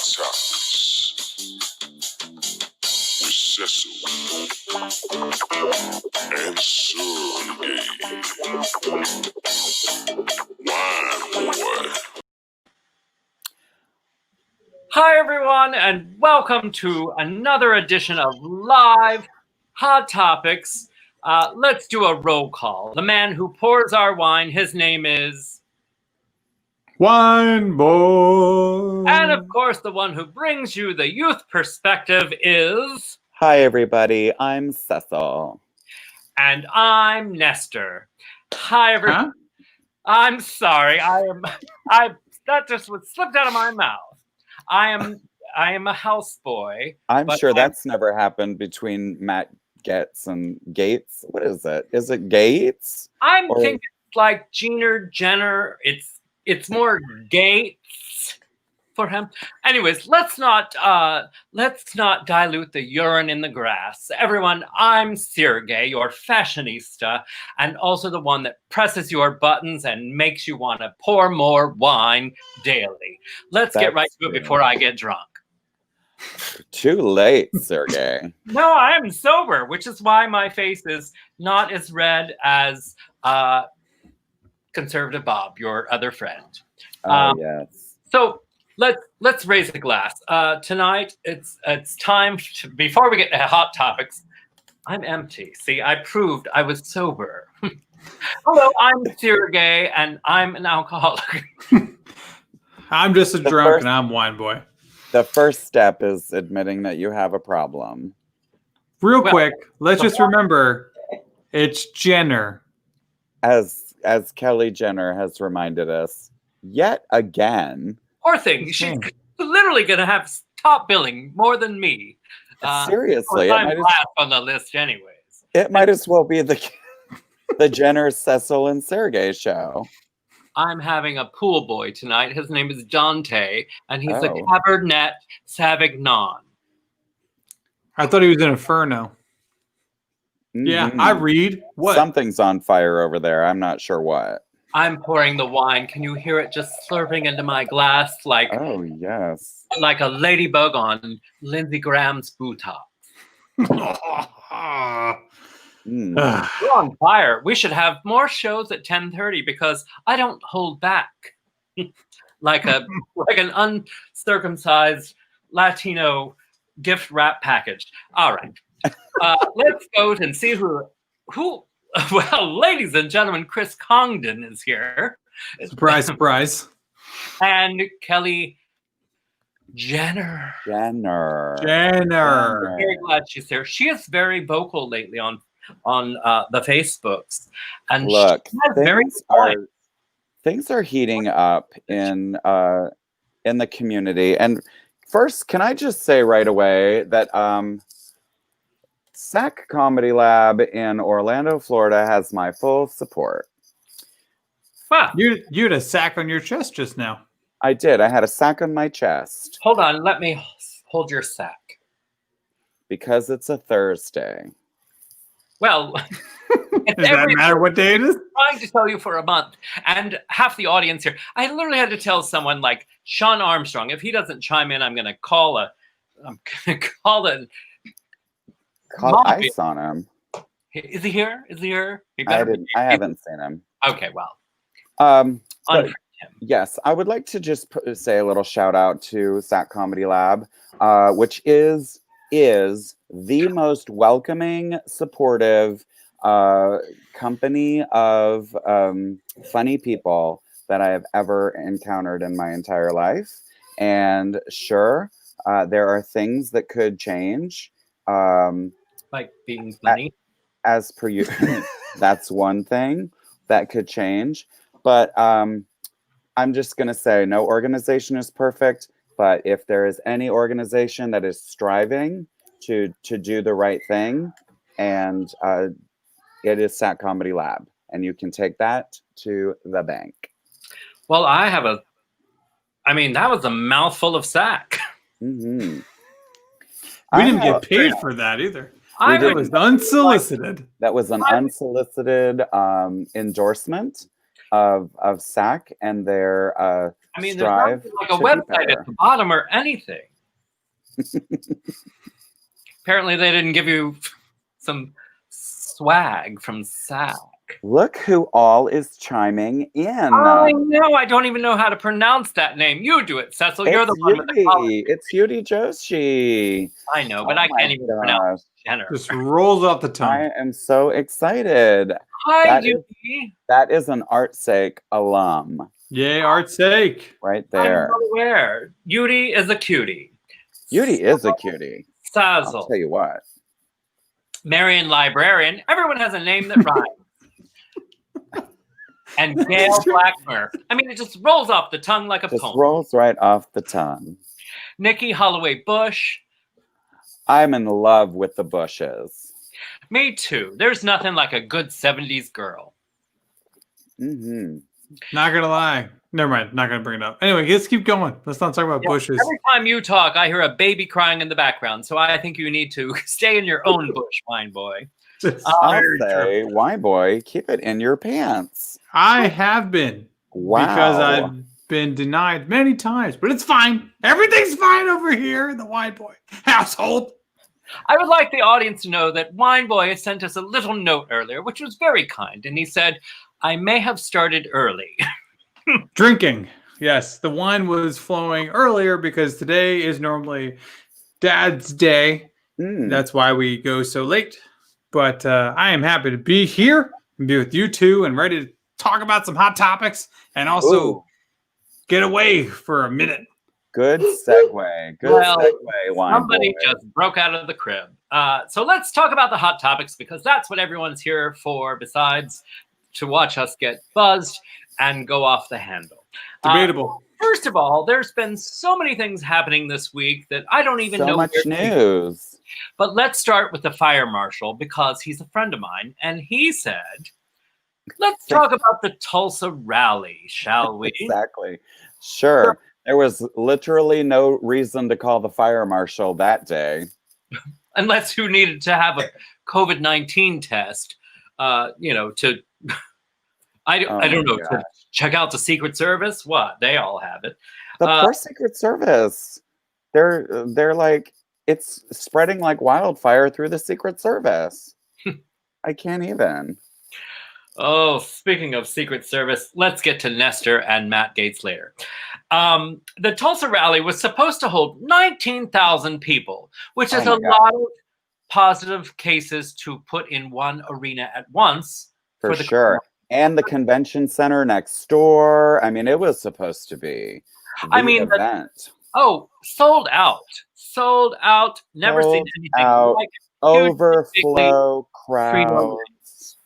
Topics with Cecil and Sureg'ay. Wine boy. Hi, everyone, and welcome to another edition of Live Hot Topics. Let's do a roll call. The man who pours our wine, his name is... Wine Boy. And, of course, the one who brings you the youth perspective is... Hi, everybody. I'm Cecil. And I'm Nestor. Hi, everyone. Huh? I'm sorry. That just slipped out of my mouth. I am a houseboy. I'm sure that's never happened between Matt Getz and Gates. What is it? Is it Gates? I'm thinking like Jenner. It's more Gates for him. Anyways, let's not dilute the urine in the grass. Everyone, I'm Sureg'ay, your fashionista, and also the one that presses your buttons and makes you want to pour more wine daily. Let's get right to it before I get drunk. Too late, Sureg'ay. No, I'm sober, which is why my face is not as red as Conservative Bob, your other friend. Yes. So let's raise a glass. Tonight it's time to, before we get to hot topics. I'm empty. See, I proved I was sober. Hello, I'm Sureg'ay, and I'm an alcoholic. I'm just a drunk and I'm Wine Boy. The first step is admitting that you have a problem. Real quick, let's just remember, it's Jenner. As Kelly Jenner has reminded us yet again. Poor thing. She's literally going to have top billing more than me. Seriously. I'm last on the list anyways. It might as well be the Jenner, Cecil, and Sureg'ay show. I'm having a pool boy tonight. His name is Dante, and he's a Cabernet Sauvignon. I thought he was in Inferno. Mm-hmm. Yeah, I read. What? Something's on fire over there. I'm not sure what. I'm pouring the wine. Can you hear it just slurping into my glass like yes, like a ladybug on Lindsey Graham's buttocks? We're on fire. We should have more shows at 10:30 because I don't hold back like an uncircumcised Latino gift wrap package. All right, let's go and see who. Well, ladies and gentlemen, Chris Congdon is here. Surprise, surprise. And Kelly Jenner. Very glad she's here. She is very vocal lately on the Facebooks, and look, things are heating up in the community. And first, can I just say right away that SAC Comedy Lab in Orlando, Florida has my full support. Wow. You had a sack on your chest just now. I did. I had a sack on my chest. Hold on. Let me hold your sack. Because it's a Thursday. Well, does that matter what day it is? I'm trying to tell you for a month. And half the audience here. I literally had to tell someone like Sean Armstrong, if he doesn't chime in, I'm going to call ice on him. Is he here? Is he here? I haven't seen him. Okay, well. Yes, I would like to just say a little shout out to SAC Comedy Lab, which is the most welcoming, supportive company of funny people that I have ever encountered in my entire life. And sure, there are things that could change. Like being funny? As per you, that's one thing that could change. But I'm just going to say no organization is perfect. But if there is any organization that is striving to do the right thing, and it is SAC Comedy Lab. And you can take that to the bank. Well, that was a mouthful of sack. Mm-hmm. We didn't get paid for that either. It was unsolicited. That was an unsolicited endorsement of SAC and their I mean, strive there's not like a to be website better. at the bottom or anything. Apparently, they didn't give you some swag from SAC. Look who all is chiming in. I know. I don't even know how to pronounce that name. You do it, Cecil. You're the one with the college. It's Yudi Joshi. I know, but I can't even pronounce Jenner. Just rolls off the tongue. I am so excited. Hi, Yudi. That is an ArtSake alum. Yay, art's sake. Right there. I'm not aware. Yudi is a cutie. Yudi is a cutie. I'll Sazzle. tell you what. Marion Librarian. Everyone has a name that rhymes. And Gail Blackmer. I mean, it just rolls off the tongue like a poem. Rolls right off the tongue. Nikki Holloway Bush. I'm in love with the Bushes. Me too. There's nothing like a good 70s girl. Mm-hmm. Not gonna lie. Never mind. Not gonna bring it up. Anyway, let's keep going. Let's not talk about bushes. Every time you talk, I hear a baby crying in the background. So I think you need to stay in your own bush, wine boy. I'll say, wine boy, keep it in your pants. I have been. Wow. Because I've been denied many times, but it's fine. Everything's fine over here in the wine boy household. I would like the audience to know that Wine Boy has sent us a little note earlier, which was very kind. And he said, I may have started early. Drinking. Yes, the wine was flowing earlier because today is normally Dad's Day. That's why we go so late. But I am happy to be here and be with you two and ready to talk about some hot topics and also get away for a minute. Good segue. Good segue, wine somebody boy. just broke out of the crib. So let's talk about the hot topics because that's what everyone's here for besides to watch us get buzzed and go off the handle. Debatable. First of all, there's been so many things happening this week that I don't even know. So much news. But let's start with the fire marshal because he's a friend of mine. And he said, let's talk about the Tulsa rally, shall we? Exactly. Sure. There was literally no reason to call the fire marshal that day. Unless you needed to have a COVID-19 test, to... I don't know, to check out the Secret Service. What? They all have it. The poor Secret Service. They're like, it's spreading like wildfire through the Secret Service. I can't even. Oh, speaking of Secret Service, let's get to Nestor and Matt Gaetz later. The Tulsa rally was supposed to hold 19,000 people, which is a lot of positive cases to put in one arena at once. For sure. And the convention center next door. I mean, it was supposed to be the event. Sold out. Sold out. Never seen anything like it. Overflow crowds.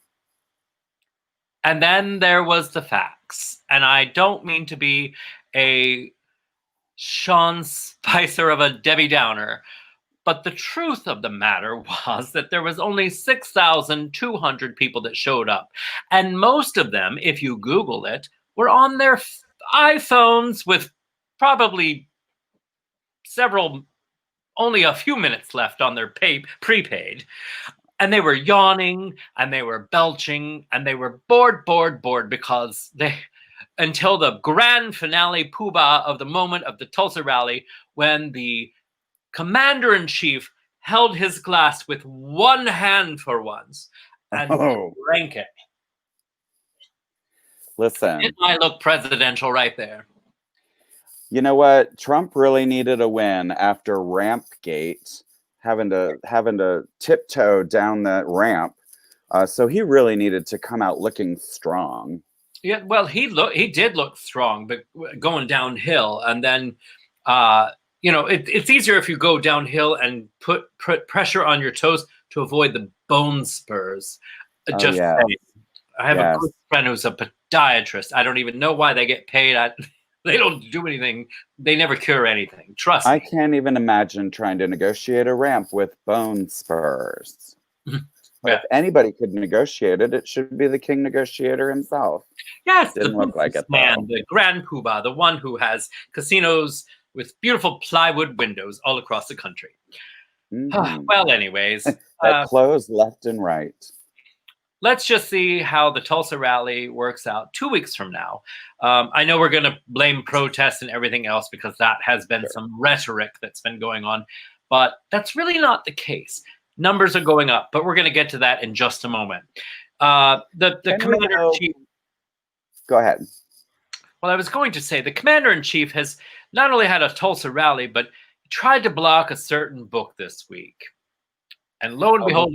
And then there was the facts. And I don't mean to be a Sean Spicer of a Debbie Downer, but the truth of the matter was that there was only 6,200 people that showed up. And most of them, if you Google it, were on their iPhones with probably only a few minutes left on their prepaid. And they were yawning and they were belching and they were bored because until the grand finale poobah of the moment of the Tulsa rally, when the Commander-in-Chief held his glass with one hand for once and drank it. Listen. It might look presidential right there. You know what? Trump really needed a win after Rampgate, having to tiptoe down that ramp. So he really needed to come out looking strong. Yeah, well, he did look strong, but going downhill, and then it's easier if you go downhill and put pressure on your toes to avoid the bone spurs. I have a good friend who's a podiatrist. I don't even know why they get paid. They don't do anything. They never cure anything. Trust me. I can't even imagine trying to negotiate a ramp with bone spurs. If anybody could negotiate it, it should be the king negotiator himself. Yes, Didn't look like it, man, the grand poobah, the one who has casinos with beautiful plywood windows all across the country. Well, anyways. That closed left and right. let's just see how the Tulsa rally works out 2 weeks from now. I know we're going to blame protests and everything else because that has been some rhetoric that's been going on, but that's really not the case. Numbers are going up, but we're going to get to that in just a moment. The commander-in-chief. Go ahead. Well, I was going to say the commander-in-chief has not only had a Tulsa rally, but tried to block a certain book this week. And lo and behold,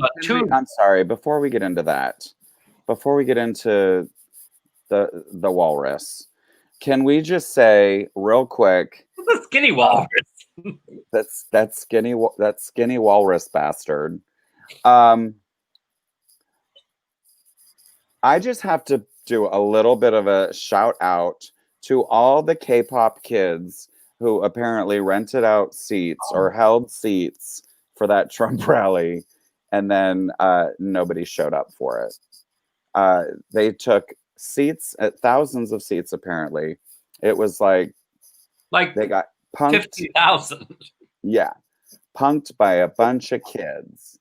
I'm sorry. Before we get into that, before we get into the walrus, can we just say real quick? The skinny walrus. that skinny walrus bastard. I just have to do a little bit of a shout out to all the K-pop kids who apparently rented out seats or held seats for that Trump rally, and then nobody showed up for it. They took seats, at thousands of seats apparently. It was like they got punked. 50,000. Yeah, punked by a bunch of kids.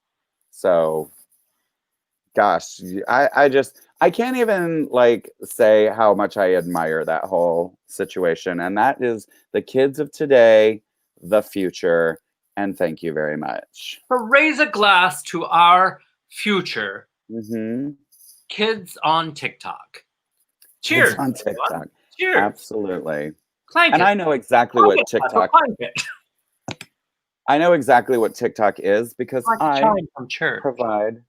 So, gosh, I can't even like say how much I admire that whole situation. And that is the kids of today, the future. And thank you very much. So raise a glass to our future. Kids on TikTok. Cheers. Kids on TikTok. Cheers. Absolutely. Clank and it. I know exactly what TikTok. I know exactly what TikTok is because I provide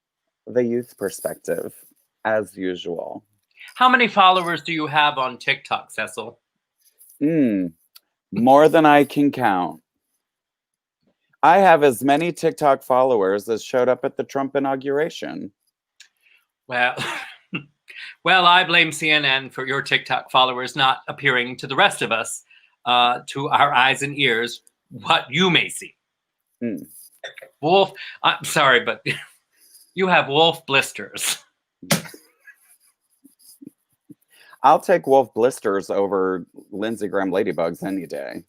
the youth perspective as usual. How many followers do you have on TikTok, Cecil? More than I can count. I have as many TikTok followers as showed up at the Trump inauguration. Well, I blame CNN for your TikTok followers not appearing to the rest of us, to our eyes and ears, what you may see. Wolf, I'm sorry, but you have wolf blisters. I'll take wolf blisters over Lindsey Graham ladybugs any day.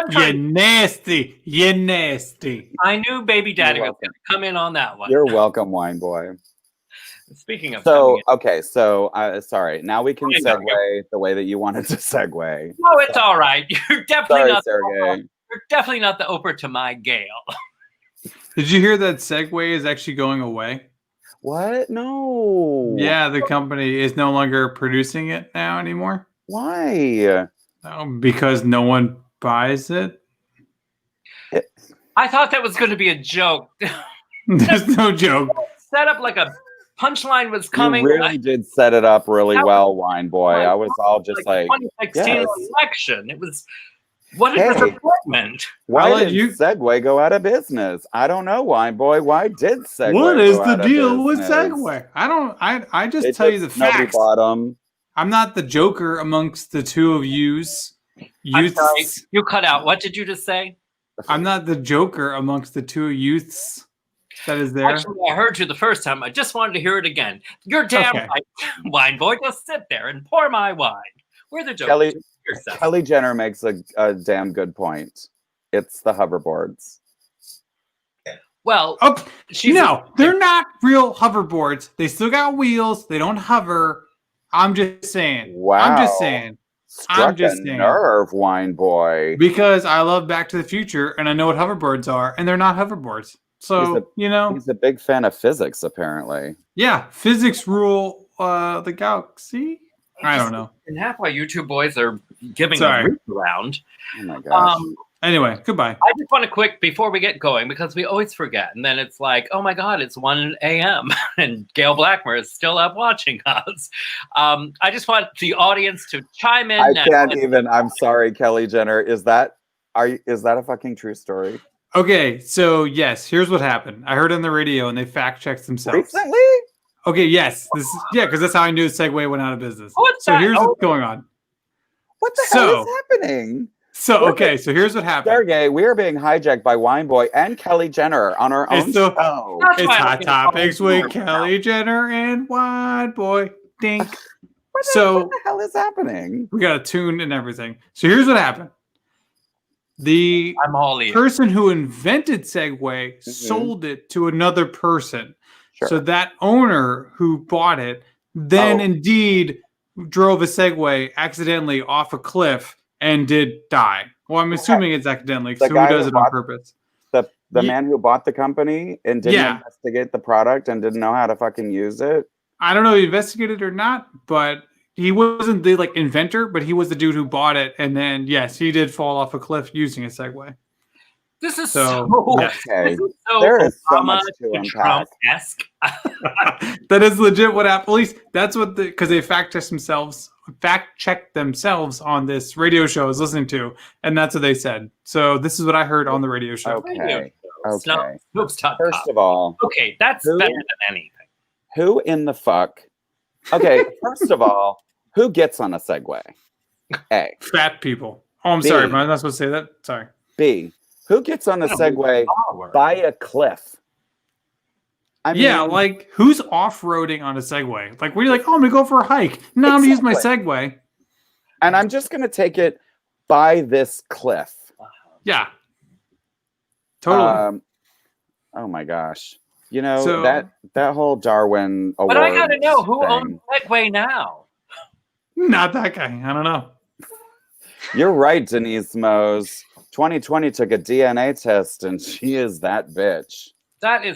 You're nasty. You're nasty. I knew Baby Daddy was going to come in on that one. You're welcome, wine boy. Speaking of sorry. Now we can segue the way that you wanted to segue. No, it's all right. You're definitely You're definitely not the Oprah to my Gail. Did you hear that Segway is actually going away? What? No. Yeah, the company is no longer producing it now anymore. Why? Because no one buys it. I thought that was going to be a joke. There's no joke. Set up like a punchline was coming. You really did set it up really well, wine boy. I was all just like 2016 election. It was what a disappointment. Why did Segway go out of business? I don't know, wine boy. Why did Segway? What is the deal with Segway? I just tell you the facts. I'm not the joker amongst the two of yous. I'm sorry, you cut out. What did you just say? I'm not the joker amongst the two youths that is there. Actually, I heard you the first time. I just wanted to hear it again. You're damn right, wine boy. Just sit there and pour my wine. We're the jokers. Kelly Jenner makes a damn good point. It's the hoverboards. Well, they're not real hoverboards. They still got wheels. They don't hover. I'm just saying. Wow. I'm just saying. Struck a nerve, wine boy. Because I love Back to the Future and I know what hoverboards are, and they're not hoverboards. So, he's a big fan of physics, apparently. Yeah, physics rule the galaxy. I don't know. And half why you two boys are giving a reach around. Oh my gosh. Anyway, goodbye. I just want to before we get going, because we always forget. And then it's like, oh my God, it's 1 a.m. and Gail Blackmer is still up watching us. I just want the audience to chime in. I can't even. I'm sorry, Kelly Jenner. Is that a fucking true story? Okay, so yes, here's what happened. I heard on the radio and they fact checked themselves. Recently? Okay, yes. Because that's how I knew Segway went out of business. Here's what's going on. What the hell is happening? So here's what happened. Sergey, we are being hijacked by Wine Boy and Kelly Jenner on our own show. It's Hot Topics with Kelly Jenner and Wine Boy. Dink. What the hell is happening? We got a tune and everything. So here's what happened. The I'm all ears. person who invented Segway sold it to another person. Sure. So that owner who bought it then indeed drove a Segway accidentally off a cliff and did die. Well, I'm assuming it's accidentally. So who does it on purpose? The man who bought the company and didn't investigate the product and didn't know how to fucking use it. I don't know if he investigated or not, but he wasn't the like inventor, but he was the dude who bought it. And then yes, he did fall off a cliff using a Segway. This is So, Okay. This is so There is so Obama much to unpack. Trump-esque. That is legit what happened. At least that's what because they fact checked themselves on this radio show I was listening to, and that's what they said. So this is what I heard on the radio show. Okay. Okay. First of all, okay, that's better than anything. Who in the fuck? Okay, first of all, who gets on a Segway? A. Fat people. Oh, I'm B. sorry. Am I not supposed to say that? Sorry. B. Who gets on a Segway by a cliff? I mean, yeah, like who's off-roading on a Segway? Like when you're like, oh, I'm gonna go for a hike. No, I'm gonna use my Segway. And I'm just gonna take it by this cliff. Yeah. Totally. Oh my gosh. You know, So- that whole Darwin award. But I gotta know who thing. owns Segway now. Not that guy. I don't know. You're right, Denise Mose. 2020 took a DNA test and she is that bitch. That is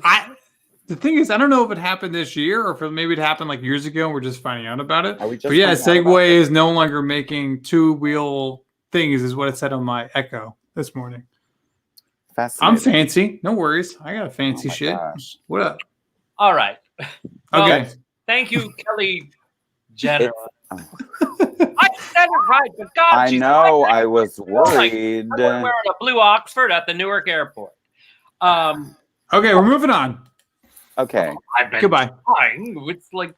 The thing is, I don't know if it happened this year or if maybe it happened like years ago and we're just finding out about it. Are we just But yeah, finding out about Segway it? is no longer making two-wheel things, is what it said on my Echo this morning. Fascinating. I'm fancy. No worries. I got a fancy Oh my shit. gosh. What up? all right. Well, Okay. Thank you, Kelly Jenner. Oh. I said it right, but God, I she's know. like- I was worried. I'm wearing a blue Oxford at the Newark airport. Okay, we're moving on. Okay. I've been Goodbye. trying. It's like,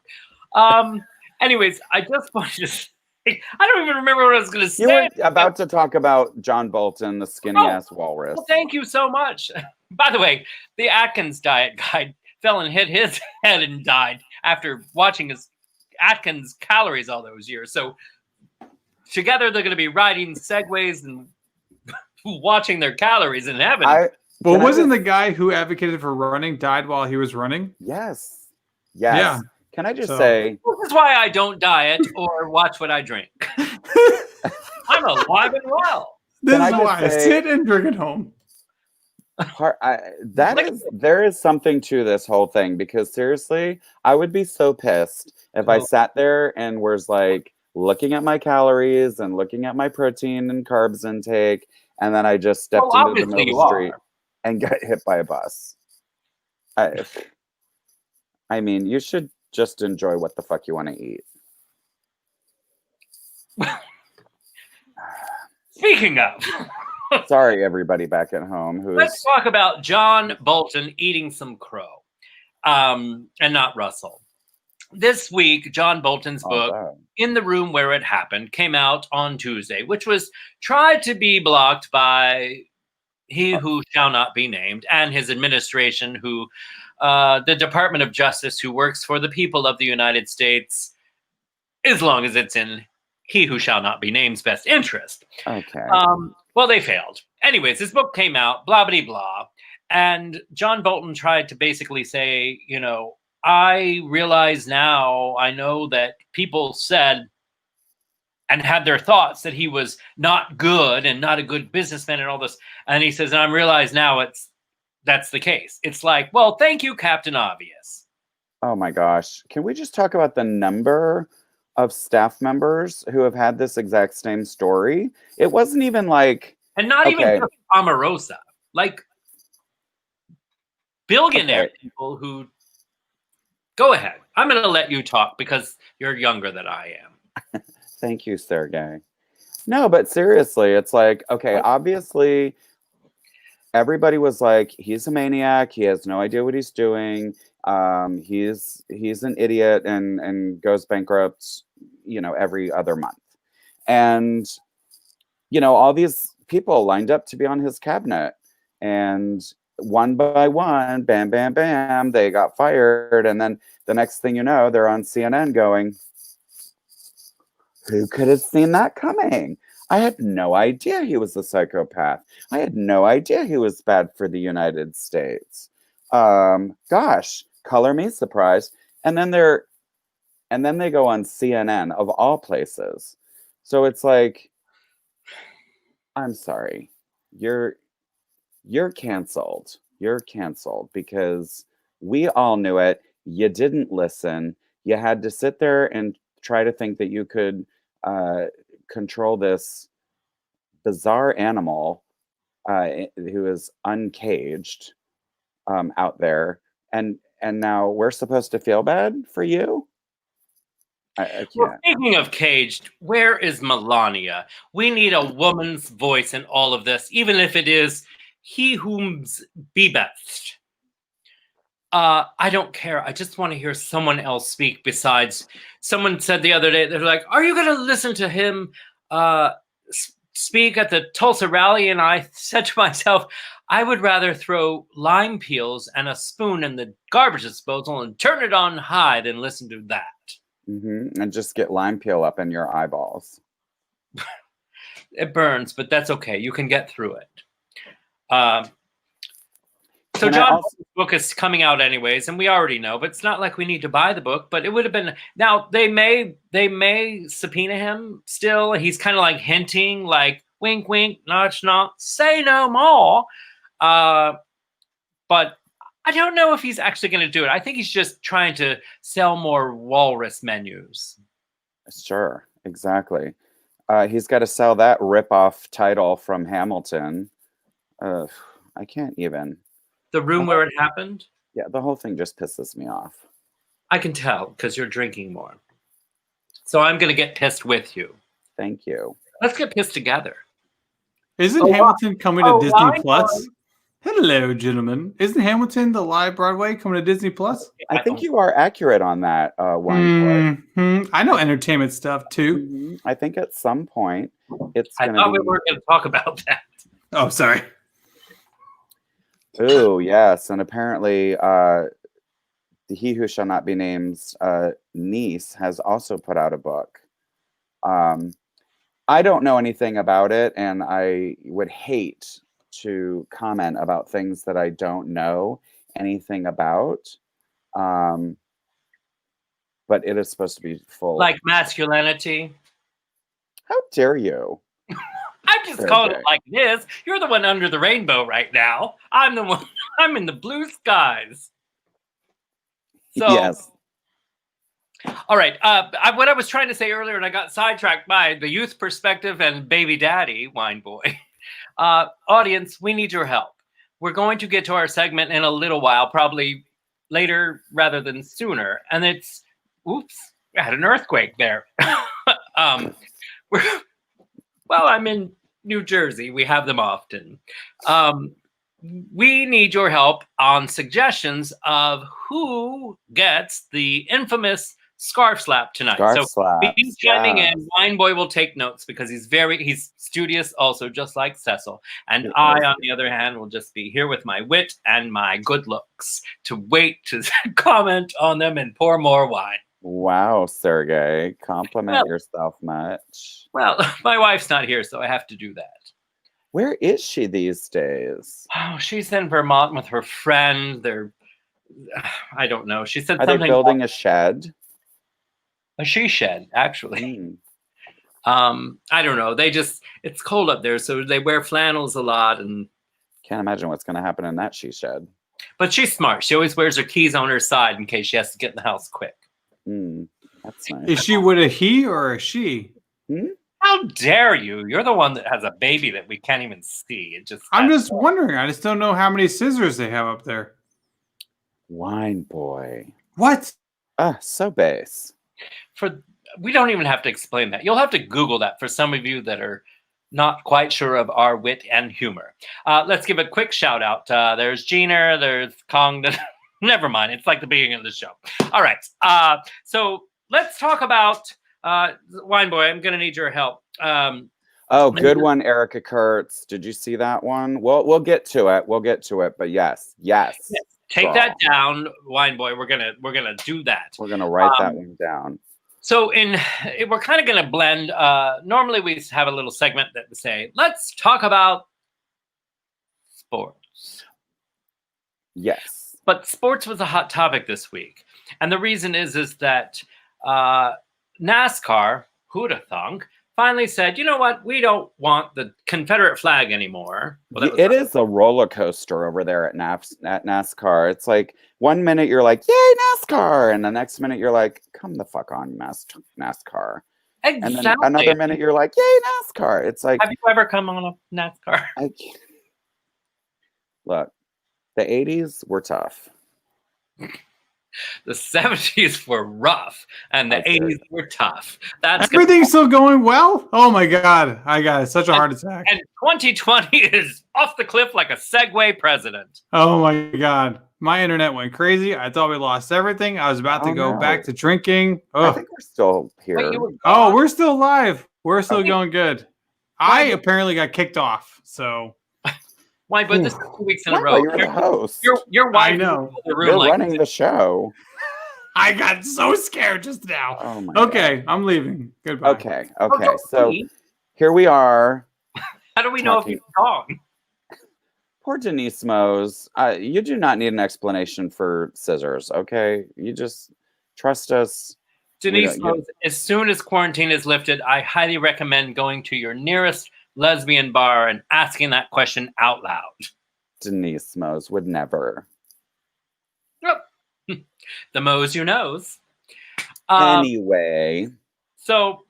anyways, I just wanted to say, I don't even remember what I was going to say. You were about to talk about John Bolton, the skinny ass walrus. Well, thank you so much. By the way, the Atkins diet guy fell and hit his head and died after watching his Atkins calories all those years. So together they're going to be riding segways and watching their calories in heaven. Well, Can I wasn't just- the guy who advocated for running died while he was running? Yes. Yeah. Can I just So- say, This is why I don't diet or watch what I drink. I'm alive and well. This Can I is just why I say- sit and drink at home. there is something to this whole thing because seriously, I would be so pissed if I Oh. sat there and was like looking at my calories and looking at my protein and carbs intake, and then I just stepped Well, into the obviously middle you of the street are. and got hit by a bus. I mean, you should just enjoy what the fuck you want to eat. Speaking of, Sorry, everybody back at home who's let's talk about John Bolton eating some crow, and not Russell. This week, John Bolton's book, that. In the Room Where It Happened, came out on Tuesday, which was tried to be blocked by he who shall not be named and his administration, who the Department of Justice, who works for the people of the United States, as long as it's in he who shall not be named's best interest. Okay. Well, they failed. Anyways, this book came out, blah, blah, blah. And John Bolton tried to basically say, you know, I realize now, I know that people said and had their thoughts that he was not good and not a good businessman and all this. And he says, and I realize now that's the case. It's like, well, thank you, Captain Obvious. Oh my gosh. Can we just talk about the number of staff members who have had this exact same story? It wasn't even like, And not Okay. even just Omarosa, like billionaire Okay. people who go ahead. I'm going to let you talk because you're younger than I am. thank you, Sergey. No, but seriously, it's like, okay, obviously everybody was like, he's a maniac. He has no idea what he's doing. He's an idiot and goes bankrupt, you know, every other month. And, you know, all these people lined up to be on his cabinet, and one by one, bam, bam, bam, they got fired. And then the next thing you know, they're on CNN going, who could have seen that coming? I had no idea he was a psychopath. I had no idea he was bad for the United States. Gosh, color me surprised. And then they go on CNN of all places. So it's like, I'm sorry. You're canceled. You're canceled because we all knew it. You didn't listen. You had to sit there and try to think that you could control this bizarre animal who is uncaged out there, and now we're supposed to feel bad for you. I can't. Well, speaking of caged, where is Melania? We need a woman's voice in all of this, even if it is he whom's be best. I don't care. I just want to hear someone else speak besides. Someone said the other day, they're like, are you going to listen to him speak at the Tulsa rally? And I said to myself, I would rather throw lime peels and a spoon in the garbage disposal and turn it on high than listen to that. And just get lime peel up in your eyeballs. It burns, but that's okay. You can get through it. So Can I John also- Bolton's book is coming out anyways, and we already know, but it's not like we need to buy the book, but it would have been. Now they may subpoena him still. He's kind of like hinting, like wink, wink, nudge, nudge, say no more. But I don't know if he's actually going to do it. I think he's just trying to sell more walrus menus. Sure, exactly. He's got to sell that rip-off title from Hamilton. I can't even. The room where it happened? Yeah, the whole thing just pisses me off. I can tell because you're drinking more. So I'm going to get pissed with you. Thank you. Let's get pissed together. Isn't Hamilton coming to Disney Plus? Hello, gentlemen. Isn't Hamilton the live Broadway coming to Disney Plus? I think you are accurate on that one. I know entertainment stuff too. I think at some point it's I going to thought be. we weren't going to talk about that. Oh, sorry. Oh, yes. And apparently, He Who Shall Not Be Named's niece has also put out a book. I don't know anything about it, and I would hate to comment about things that I don't know anything about. But it is supposed to be full. Like masculinity. How dare you? I'm just calling it like it is. You're the one under the rainbow right now. I'm the one. I'm in the blue skies. So, Yes. All right. What I was trying to say earlier, and I got sidetracked by the youth perspective and baby daddy, wine boy. Audience, we need your help. We're going to get to our segment in a little while, probably later rather than sooner. And it's, oops, I had an earthquake there. Well, I'm in New Jersey. We have them often. We need your help on suggestions of who gets the infamous scarf slap tonight. Scarf slap. Be chiming in. Wine Boy will take notes because he's studious also, just like Cecil. And I, on the other hand, will just be here with my wit and my good looks to wait to comment on them and pour more wine. Wow, Sergey. Compliment yourself much. Well, my wife's not here, so I have to do that. Where is she these days? Oh, she's in Vermont with her friend. I don't know. She said Are something. They building a shed? A she shed, actually. I don't know. It's cold up there, so they wear flannels a lot. And can't imagine what's going to happen in that she shed. But she's smart. She always wears her keys on her side in case she has to get in the house quick. That's nice. Is she with a he or a she? How dare you? You're the one that has a baby that we can't even see. I'm just wondering. I just don't know how many scissors they have up there. Wine Boy. What? So base. We don't even have to explain that. You'll have to Google that for some of you that are not quite sure of our wit and humor. Let's give a quick shout out. There's Gina, there's Kong. Never mind. It's like the beginning of the show. All right. So let's talk about Wine Boy. I'm going to need your help. Good one, Erica Kurtz. Did you see that one? We'll get to it. But yes. Take that down, Wine Boy. We're gonna do that. We're gonna write that one down. So we're kind of going to blend. Normally we have a little segment that we say, let's talk about sports. Yes. But sports was a hot topic this week. And the reason is that NASCAR, who'd have thunk, finally said, you know what? We don't want the Confederate flag anymore. Well, it is a roller coaster over there at NASCAR. It's like 1 minute you're like, yay, NASCAR. And the next minute you're like, come the fuck on, NASCAR. Exactly. And then another minute you're like, yay, NASCAR. It's like, have you ever come on a NASCAR? Look, the 80s were tough. The 70s were rough, and the 80s were tough. Everything's still going well? Oh my God. I got such a heart attack. And 2020 is off the cliff like a Segway president. Oh my God. My internet went crazy. I thought we lost everything. I was about to go back to drinking. I think we're still here. Oh, we're still live. We're still going good. I apparently got kicked off, so... Why? But this is 2 weeks in a row. You're the host. You're I know. You're running the show. I got so scared just now. Oh my God. I'm leaving. Goodbye. Okay. So here we are. How do we know if you're wrong? Poor Denise Mose. You do not need an explanation for scissors, okay? You just trust us. Denise Mose, as soon as quarantine is lifted, I highly recommend going to your nearest lesbian bar and asking that question out loud. Denise Mose would never. Oh. The Mose you knows. Anyway. So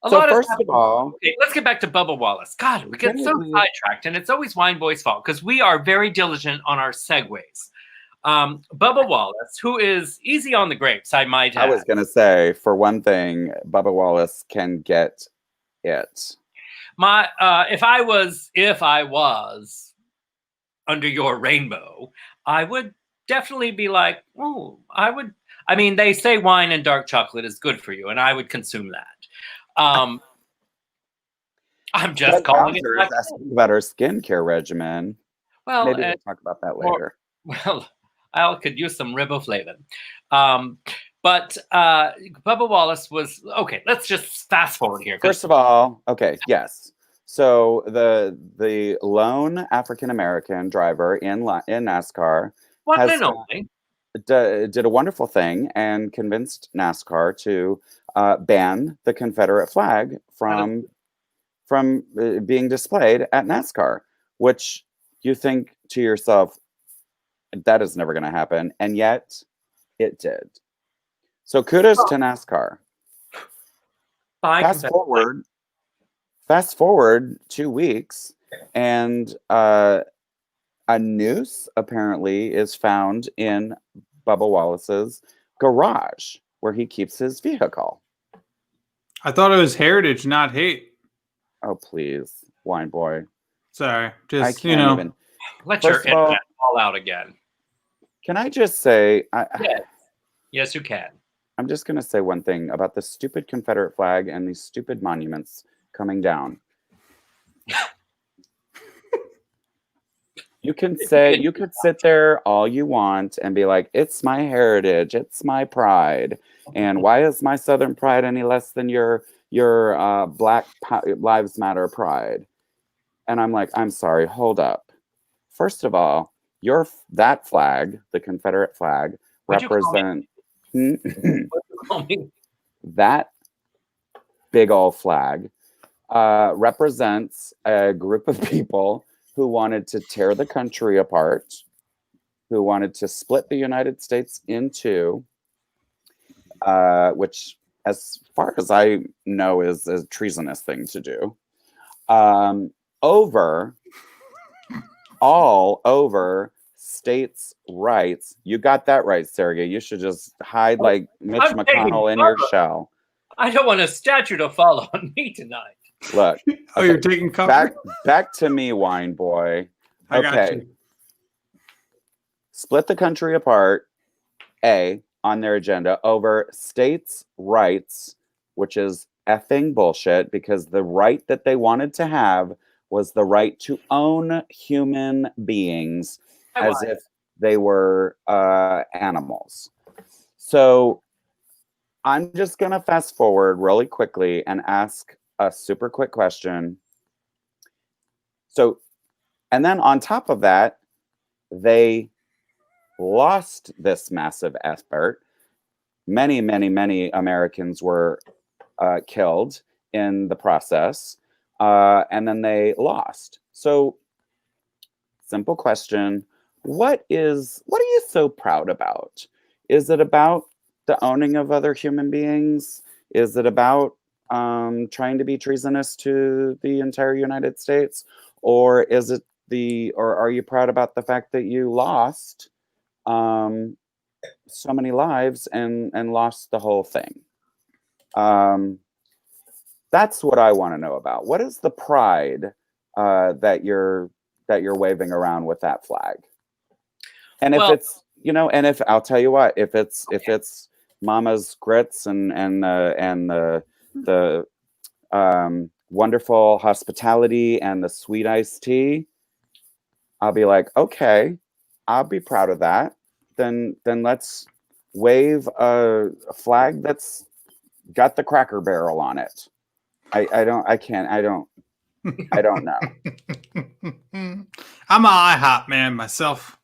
first of all, okay, let's get back to Bubba Wallace. God, we get so sidetracked, and it's always Wine Boy's fault because we are very diligent on our segues. Bubba Wallace, who is easy on the grapes, I might add. I was going to say, for one thing, Bubba Wallace can get it. If I was under your rainbow, I would definitely be like, oh, I mean, they say wine and dark chocolate is good for you, and I would consume that. I'm just calling it about our skincare regimen. Well, maybe we'll talk about that later. Well, I could use some riboflavin. But Bubba Wallace was okay. Let's just fast forward here. First of all, okay, yes. So the lone African American driver in NASCAR did a wonderful thing and convinced NASCAR to ban the Confederate flag from being displayed at NASCAR, which you think to yourself, that is never going to happen, and yet it did. So kudos to NASCAR. Fast forward 2 weeks, and a noose apparently is found in Bubba Wallace's garage where he keeps his vehicle. I thought it was heritage, not hate. Oh, please, Wine Boy. Sorry, I can't even. Let your internet fall out again. Can I just say? Yes, you can. I'm just going to say one thing about the stupid Confederate flag and these stupid monuments coming down. You could sit there all you want and be like, it's my heritage, it's my pride, and why is my Southern pride any less than your Black Lives Matter pride? And I'm like, I'm sorry, hold up. First of all, that flag, the Confederate flag, represent that big old flag represents a group of people who wanted to tear the country apart, who wanted to split the United States in two, which, as far as I know, is a treasonous thing to do, all over states' rights. You got that right, Sureg'ay. You should just hide like Mitch McConnell in your shell. I don't want a statue to fall on me tonight. Look. Oh, you're taking cover? Back to me, Wine Boy. I got you. Split the country apart, on their agenda over states' rights, which is effing bullshit, because the right that they wanted to have was the right to own human beings as if they were animals. So I'm just going to fast forward really quickly and ask a super quick question. So, and then on top of that, they lost this massive effort. Many, many, many Americans were killed in the process, and then they lost. So, simple question: what are you so proud about? Is it about the owning of other human beings? Is it about trying to be treasonous to the entire United States, or is it or are you proud about the fact that you lost so many lives and lost the whole thing? That's what I want to know about. What is the pride that you're waving around with that flag? And if it's, and if I'll tell you what, if it's Mama's grits and the wonderful hospitality and the sweet iced tea, I'll be like, okay, I'll be proud of that. Then let's wave a flag that's got the Cracker Barrel on it. I don't know. I'm an IHOP man myself.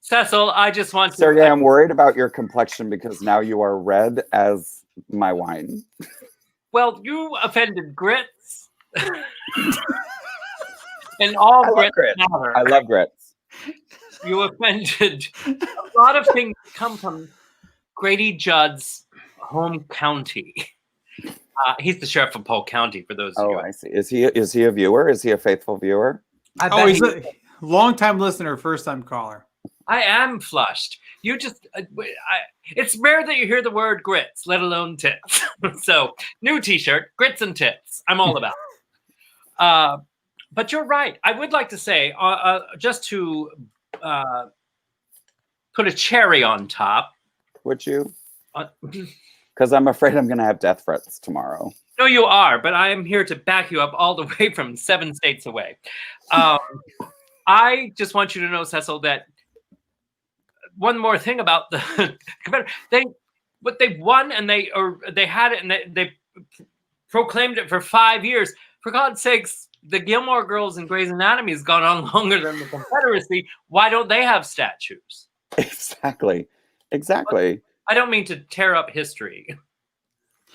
Cecil, I just want to. Sergey, I'm worried about your complexion because now you are red as my wine. Well, you offended grits. And all grits matter. I love grits. You offended. A lot of things come from Grady Judd's home county. He's the sheriff of Polk County, for those of you. Oh, I see. Is he a viewer? Is he a faithful viewer? He's a long-time listener, first-time caller. I am flushed. You just, it's rare that you hear the word grits, let alone tits. So, new t-shirt, grits and tits. I'm all about it. But you're right. I would like to say, just to put a cherry on top. Would you? Because I'm afraid I'm going to have death threats tomorrow. No, you are, but I am here to back you up all the way from 7 states away. I just want you to know, Cecil, that one more thing about the they won and they had it and they proclaimed it for 5 years. For God's sakes, the Gilmore Girls and Grey's Anatomy has gone on longer than the Confederacy. Why don't they have statues? Exactly. I don't mean to tear up history.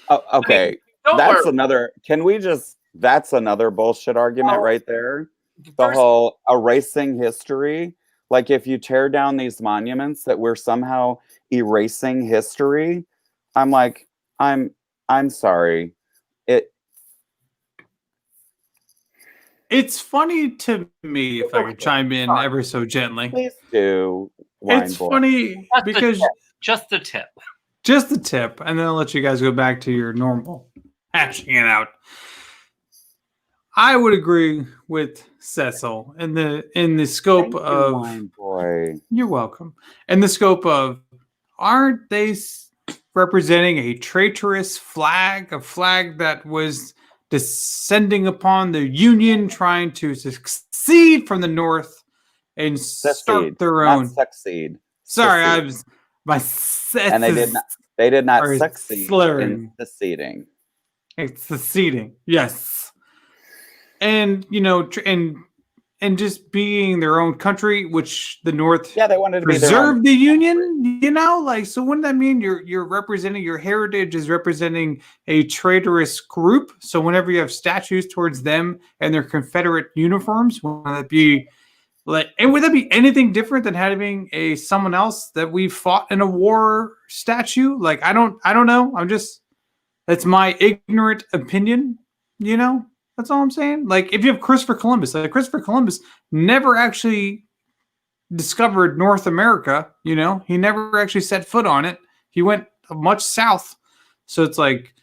Oh, okay. I mean, that's another. That's another bullshit argument right there. The whole erasing history. Like, if you tear down these monuments, that we're somehow erasing history. I'm like, I'm sorry. It's funny to me, if I could chime in ever so gently. Please do. It's funny because just the tip. Just the tip, and then I'll let you guys go back to your normal hashing it out. I would agree with Cecil in the scope of. You're welcome. In the scope of, aren't they representing a traitorous flag, a flag that was descending upon the Union, trying to succeed from the North and start their own. Not succeed. Sorry, I was and they did not succeed in seceding. It's seceding, yes. And and just being their own country, which the North they wanted to preserve the Union, so wouldn't that mean you're representing your heritage is representing a traitorous group? So whenever you have statues towards them and their Confederate uniforms, would that be anything different than having someone else that we fought in a war statue? Like, I don't know. That's my ignorant opinion, That's all I'm saying. Like, if you have Christopher Columbus never actually discovered North America, he never actually set foot on it. He went much south. So it's like,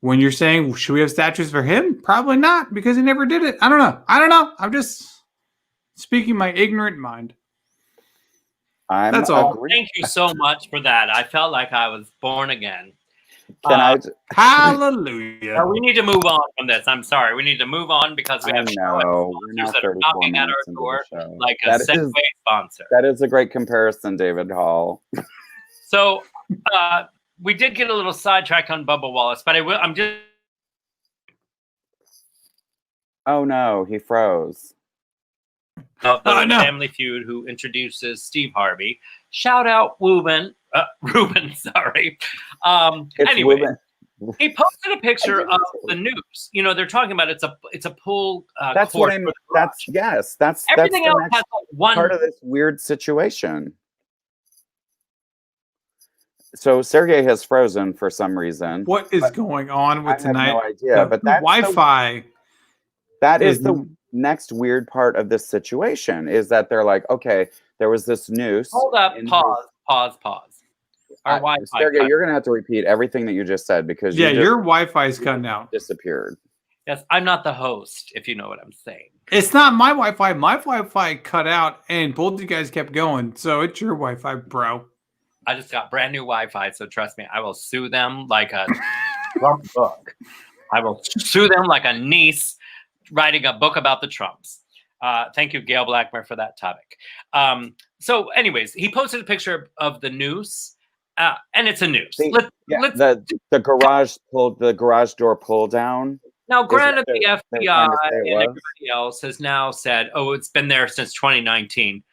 when you're saying, should we have statues for him? Probably not, because he never did it. I don't know. I'm just speaking my ignorant mind. That's all. Thank you so much for that. I felt like I was born again. Hallelujah. Well, we need to move on from this. I'm sorry. We need to move on because we have sponsors that are knocking at our door like a Segway sponsor. That is a great comparison, David Hall. So we did get a little sidetrack on Bubba Wallace, but I'm just. Oh no, he froze. Of the no. Family Feud, who introduces Steve Harvey. Shout out Ruben, sorry. Anyway, Ruben. he posted a picture of the news. You know, they're talking about it's a pull. That's what I'm. That's everything the else next has like one part of this weird situation. So Sergey has frozen for some reason. What is going on with I tonight? have no idea, but that's Wi-Fi. That is the next weird part of this situation, is that they're like, okay, there was this noose. Hold up, pause. Our Wi-Fi. Sergey, you're gonna have to repeat everything that you just said because your Wi-Fi is cutting out. Disappeared. Yes, I'm not the host, if you know what I'm saying. It's not my Wi-Fi. My Wi-Fi cut out, and both of you guys kept going. So it's your Wi-Fi, bro. I just got brand new Wi-Fi, so trust me, I will sue them like a Trump book. I will sue them like a niece writing a book about the Trumps. Thank you, Gail Blackmer, for that topic. So, anyways, he posted a picture of the noose, and it's a noose. The garage door pull down. Now, granted, the FBI and everybody else has now said, "Oh, it's been there since 2019."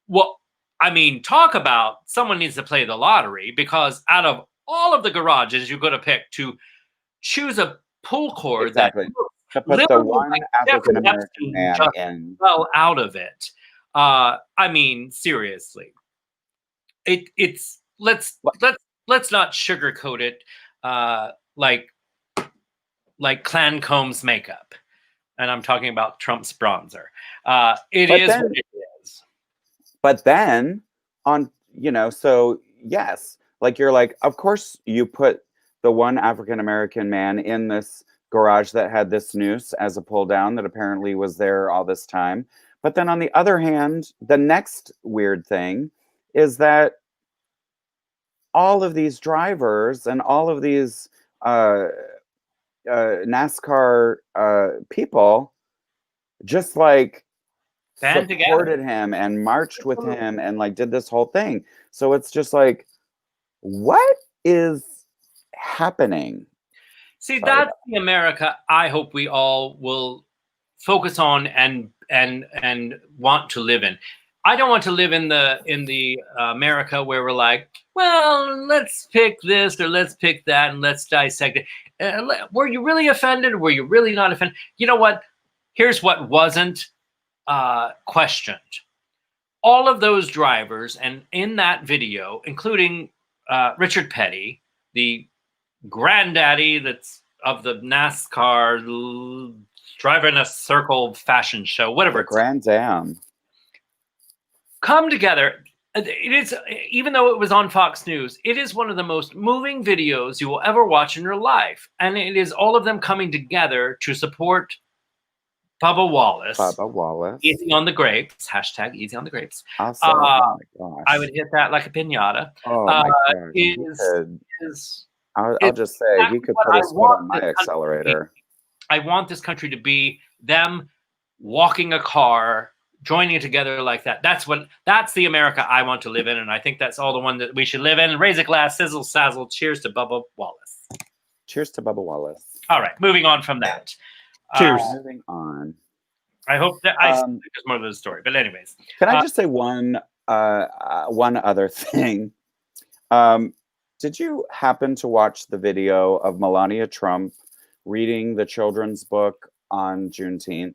Well, I mean, talk about someone needs to play the lottery, because out of all of the garages you're going to pick to choose a pull cord that to put the one African American man in, well, out of it. I mean, seriously, it's let's not sugarcoat it like Clan Combs makeup, and I'm talking about Trump's bronzer. It is what it is. But then so yes, like you're like, of course you put the one African American man in this garage that had this noose as a pull down that apparently was there all this time. But then on the other hand, the next weird thing is that all of these drivers and all of these NASCAR people just like supported him and marched with him and like did this whole thing. So it's just like, what is happening? See, that's the America I hope we all will focus on and want to live in. I don't want to live in the America where we're like, well, let's pick this or let's pick that and let's dissect it. Were you really offended? Were you really not offended? You know what? Here's what wasn't questioned. All of those drivers, and in that video, including Richard Petty, the granddaddy that's of the NASCAR driving a circle fashion show, whatever. Grand Dam. Come together. It is, even though it was on Fox News, it is one of the most moving videos you will ever watch in your life. And it is all of them coming together to support Bubba Wallace. Bubba Wallace. Easy on the grapes. Hashtag easy on the grapes. Awesome. Oh my gosh. I would hit that like a pinata. Oh my gosh. I'll just say, he could put his foot on my accelerator. I want this country to be them walking a car, joining it together like that. That's the America I want to live in, and I think that's all the one that we should live in. Raise a glass, sizzle, sazzle. Cheers to Bubba Wallace. Cheers to Bubba Wallace. All right, moving on from that. Cheers. Moving on. I hope that there's more to the story, but anyways. Can I just say one other thing? Did you happen to watch the video of Melania Trump reading the children's book on Juneteenth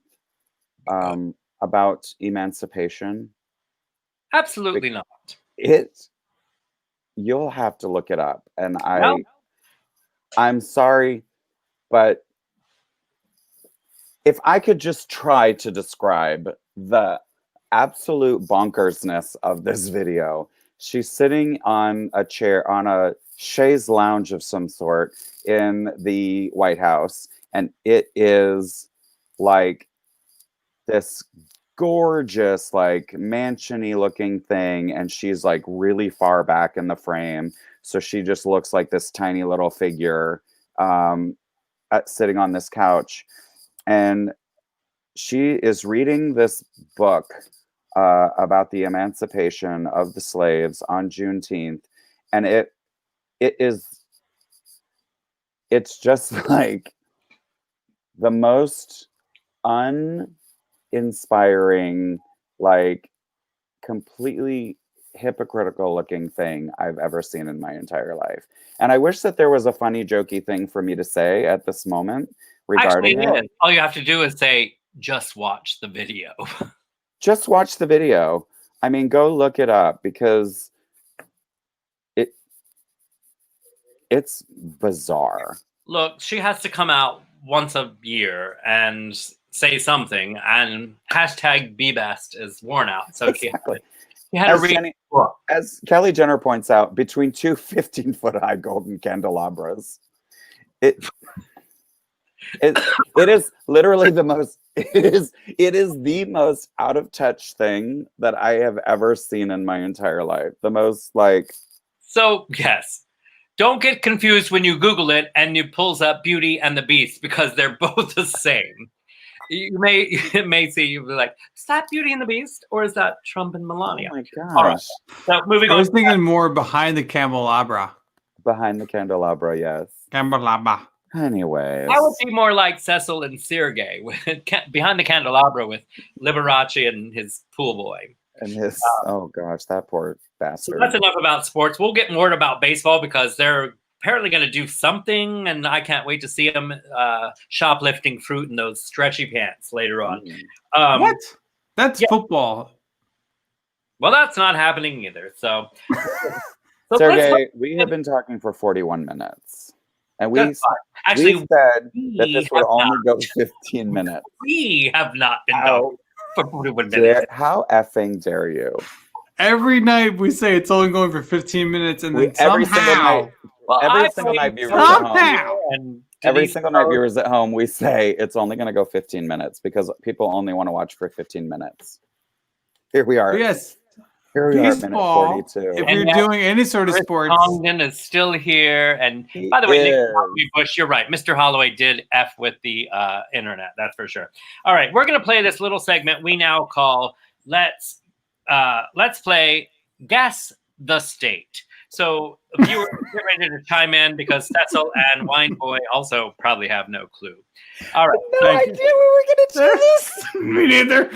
about emancipation? Absolutely not. You'll have to look it up. And I'm sorry, but if I could just try to describe the absolute bonkersness of this video. She's sitting on a chair, on a chaise lounge of some sort in the White House. And it is like this gorgeous, like mansion-y looking thing. And she's like really far back in the frame. So she just looks like this tiny little figure sitting on this couch. And she is reading this book about the emancipation of the slaves on Juneteenth. And it is it's just like the most uninspiring, like completely hypocritical looking thing I've ever seen in my entire life. And I wish that there was a funny, jokey thing for me to say at this moment regarding it. All you have to do is say, just watch the video. Just watch the video. I mean, go look it up because it's bizarre. Look, she has to come out once a year and say something, and hashtag #BeBest is worn out. So Exactly. she had to read. As Kelly Jenner points out, between two 15-foot high golden candelabras, it is literally the most. It is the most out of touch thing that I have ever seen in my entire life. The most like. So yes, don't get confused when you Google it and it pulls up Beauty and the Beast because they're both the same. You may see you'll be like, is that Beauty and the Beast or is that Trump and Melania? Oh my gosh! All right. So moving on. I was thinking more behind the candelabra. Behind the candelabra, yes. Candelabra. Anyways, I would be more like Cecil and Sureg'ay behind the candelabra with Liberace and his pool boy. and his oh gosh, that poor bastard. So that's enough about sports. We'll get more about baseball because they're apparently going to do something, and I can't wait to see them shoplifting fruit in those stretchy pants later on. What? That's football. Well, that's not happening either. So Sergey, we have been talking for 41 minutes. And we said that this would only go 15 minutes. We have not been talking for 41 minutes. How effing dare you? Every night we say it's only going for 15 minutes, and then every single night, viewers at home, we say it's only going to go 15 minutes because people only want to watch for 15 minutes. Here we are. Yes. Here we are at minute 42. If you're doing any sort of sports. Congdon is still here. And by the way, Nick Bush, you're right. Mr. Holloway did F with the internet. That's for sure. All right. We're going to play this little segment we now call Let's Play Guess the State. So viewers, get ready to chime in because Cecil and Wine Boy also probably have no clue. All right. No idea we were going to do this. Me neither.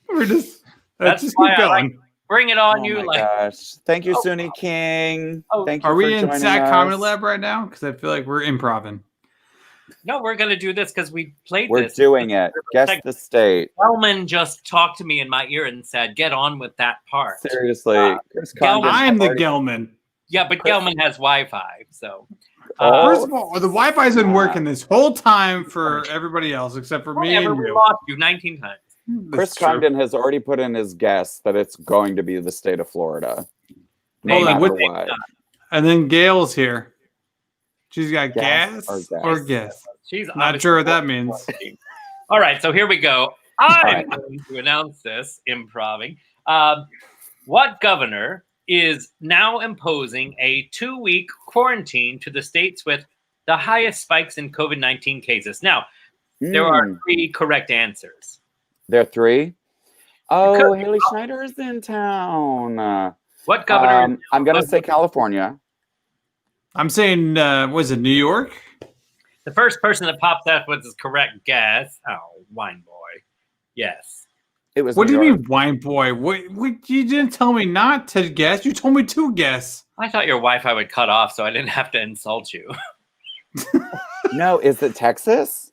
We're just, that's just why keep going. Bring it on, you. My gosh. Thank you, Suni King. Thank you. Are we in SAC Comedy Lab right now? Because I feel like we're improving. No, we're going to do this because we played this. We're doing it. Guess the state. Gelman just talked to me in my ear and said, get on with that part. Seriously. I'm the Gelman. Yeah, but Gelman has Wi-Fi, so. First of all, the Wi-Fi's been working this whole time for everybody else except for me and you. We lost you 19 times. Chris Congdon has already put in his guess that it's going to be the state of Florida. No matter what. And then Gail's here. She's got gas or guess. She's not sure what that means. All right, so here we go. I'm going to announce this, improving. What governor is now imposing a 2-week quarantine to the states with the highest spikes in COVID-19 cases? Now, there are 3 correct answers. There are 3? Oh, Haley Schneider is in town. What governor? I'm going to say California. I'm saying, was it New York? The first person that pops up with his correct guess. Oh, Wine Boy. Yes. It was. What do you mean, Wine Boy? What? You didn't tell me not to guess. You told me to guess. I thought your Wi-Fi would cut off, so I didn't have to insult you. No, is it Texas?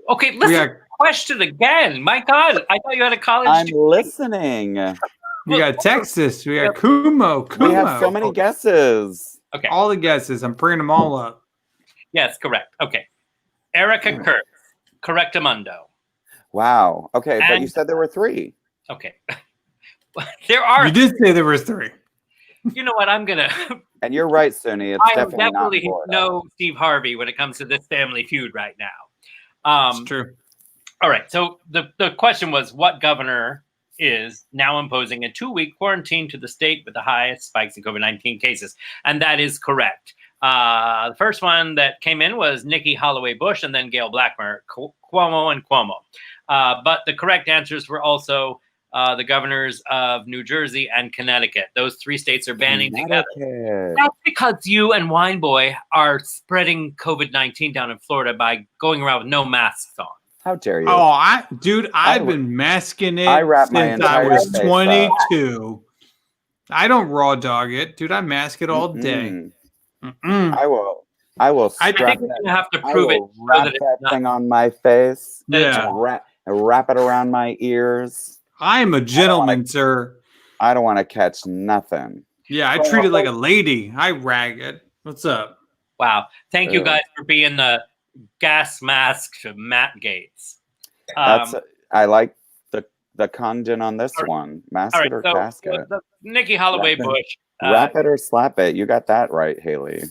Okay, listen. Question again. My God, I thought you had a college. I'm listening. We got Texas. We got Kumo. We have so many guesses. Okay, all the guesses. I'm bringing them all up. Yes, correct. Okay, Erica Kurtz, correctamundo. Wow. Okay, but you said there were 3. Okay, there are. You did say there were 3. You know what? I'm gonna. And you're right, Suni. It's definitely not no Steve Harvey when it comes to this family feud right now. It's true. All right. So the question was, what governor is now imposing a 2-week quarantine to the state with the highest spikes in COVID-19 cases? And that is correct. The first one that came in was Nikki Holloway Bush and then Gail Blackmer, Cuomo and Cuomo. But the correct answers were also the governors of New Jersey and Connecticut. Those 3 states are banding together. Connecticut. That's because you and Wine Boy are spreading COVID-19 down in Florida by going around with no masks on. How dare you? Oh, I've been masking it I wrap my since I entire was face up. 22. I don't raw dog it, dude. I mask it all day. Mm-mm. I will strap I think we're going to have to prove it. Wrap that thing on my face. Yeah. Wrap it around my ears. I'm a gentleman, sir. I don't want to catch nothing. Yeah, I treat it like a lady. I rag it. What's up? Wow. Thank you guys for being the gas mask to Matt Gates. I like the condon on this one. Mask it or casket. Nikki Holloway Bush. Wrap it or slap it. You got that right, Haley.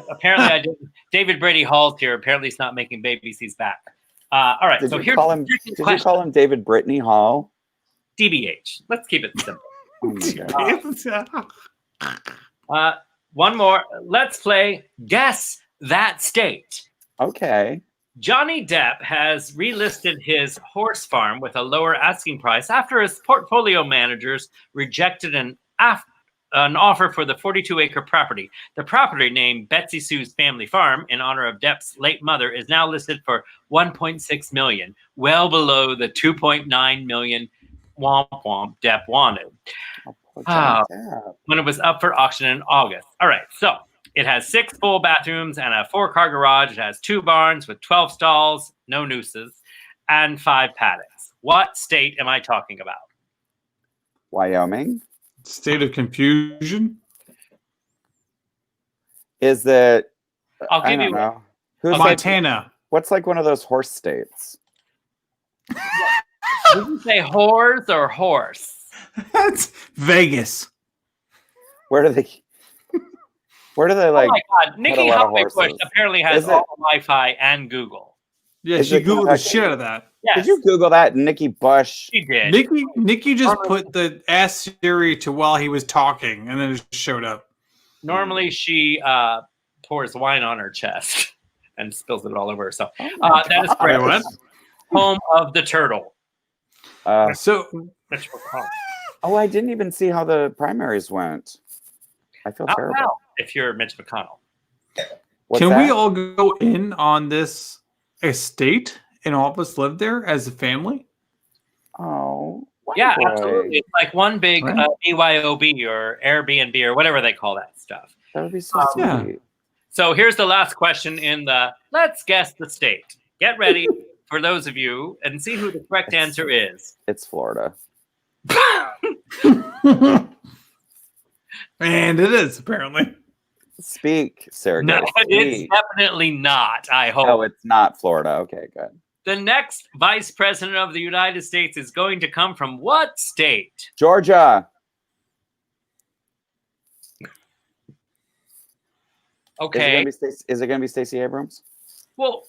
Apparently, I did. David Brady Hall's here. Apparently, he's not making babies. He's back. All right. Did So you here's call him? Did you call him David Brittany Hall? DBH. Let's keep it simple. Oh my God. One more. Let's play Guess That State. Okay. Johnny Depp has relisted his horse farm with a lower asking price after his portfolio managers rejected an offer for the 42-acre property. The property, named Betsy Sue's Family Farm in honor of Depp's late mother, is now listed for $1.6 million, well below the $2.9 million womp womp Depp wanted when it was up for auction in August. All right, so it has 6 full bathrooms and a 4-car garage. It has 2 barns with 12 stalls, no nooses, and 5 paddocks. What state am I talking about? Wyoming. State of confusion. Is it? I'll give I you don't know. Who's Montana. What's like one of those horse states? Did you say whores or horse? That's Vegas. Where do they like? Oh my God, Nikki Holloway Bush apparently has all the Wi-Fi and Google. Yeah, she Googled the shit out of that. Yes. Did you Google that, Nikki Bush? She did. Nikki just put the Ask Siri to while he was talking, and then it showed up. Normally, she pours wine on her chest and spills it all over herself. That is correct. What? Home of the turtle. I didn't even see how the primaries went. I feel terrible. Well, if you're Mitch McConnell. Can we all go in on this estate and all of us live there as a family? Oh, yeah, absolutely. It's like one big BYOB or Airbnb or whatever they call that stuff. That would be so sweet. Yeah. So here's the last question in the Let's Guess the State. Get ready for those of you and see who the correct answer is. It's Florida. And it is, apparently. Speak, Sureg'ay. No, it's speak. definitely not, I hope. Oh, it's not Florida. Okay, good. The next vice president of the United States is going to come from what state? Georgia. Okay. Is it going to be Stacey Abrams? Well,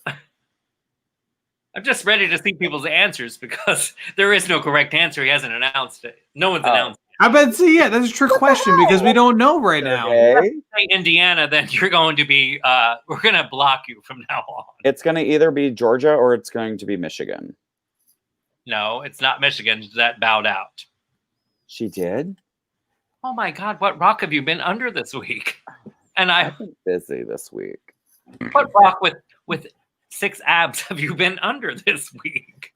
I'm just ready to see people's answers because there is no correct answer. He hasn't announced it. No one's announced it. I bet. See, yeah, that's a trick question because we don't know right now. Okay. If you say Indiana, then you're going to be. We're going to block you from now on. It's going to either be Georgia or it's going to be Michigan. No, it's not Michigan that bowed out. She did? Oh my God! What rock have you been under this week? And I've been busy this week. What rock with 6 abs have you been under this week?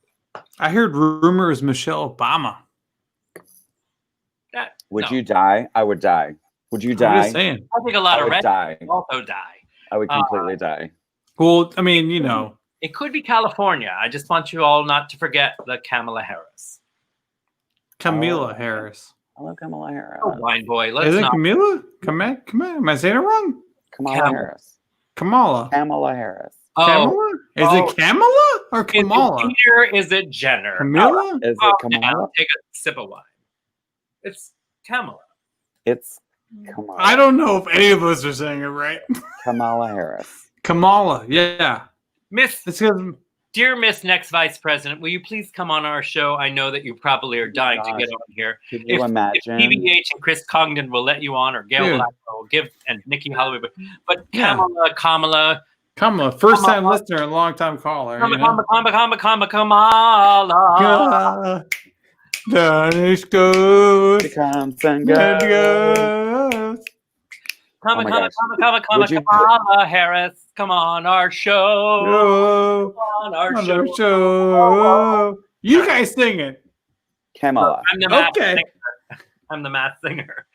I heard rumors Michelle Obama. Would you die? I would die. Would you die? I'm just saying. I think a lot of red die. also die. I would completely die. Well, I mean, you know. It could be California. I just want you all not to forget the Kamala Harris. Camila Harris. I love Kamala Harris. Oh, wine boy. Let's Is it not. Camila? Come on. Am I saying it wrong? Kamala Harris. Kamala. Kamala Harris. Oh, Kamala? Is it Kamala or Kamala? Is it Peter? Is it Jenner? Camila? Is it Kamala? Take a sip of wine. It's Kamala. It's Kamala. I don't know if any of us are saying it right. Kamala Harris. Kamala, yeah. Miss, It's 'cause- dear Miss Next Vice President, will you please come on our show? I know that you probably are dying to get on here. Could you imagine? If PBH and Chris Congdon will let you on, or Gail Dude. Blackwell will give, and Nikki Holloway, but Yeah. Kamala, Kamala, first time listener and long time caller. You know? Kamala. Danish goes. It comes and And goes. goes. Come Oh my gosh. Would you- Kamala Harris. Come on our show. Oh, On our on show. the show. You guys sing it. Kamala. I'm the masked Okay. singer. I'm the masked singer.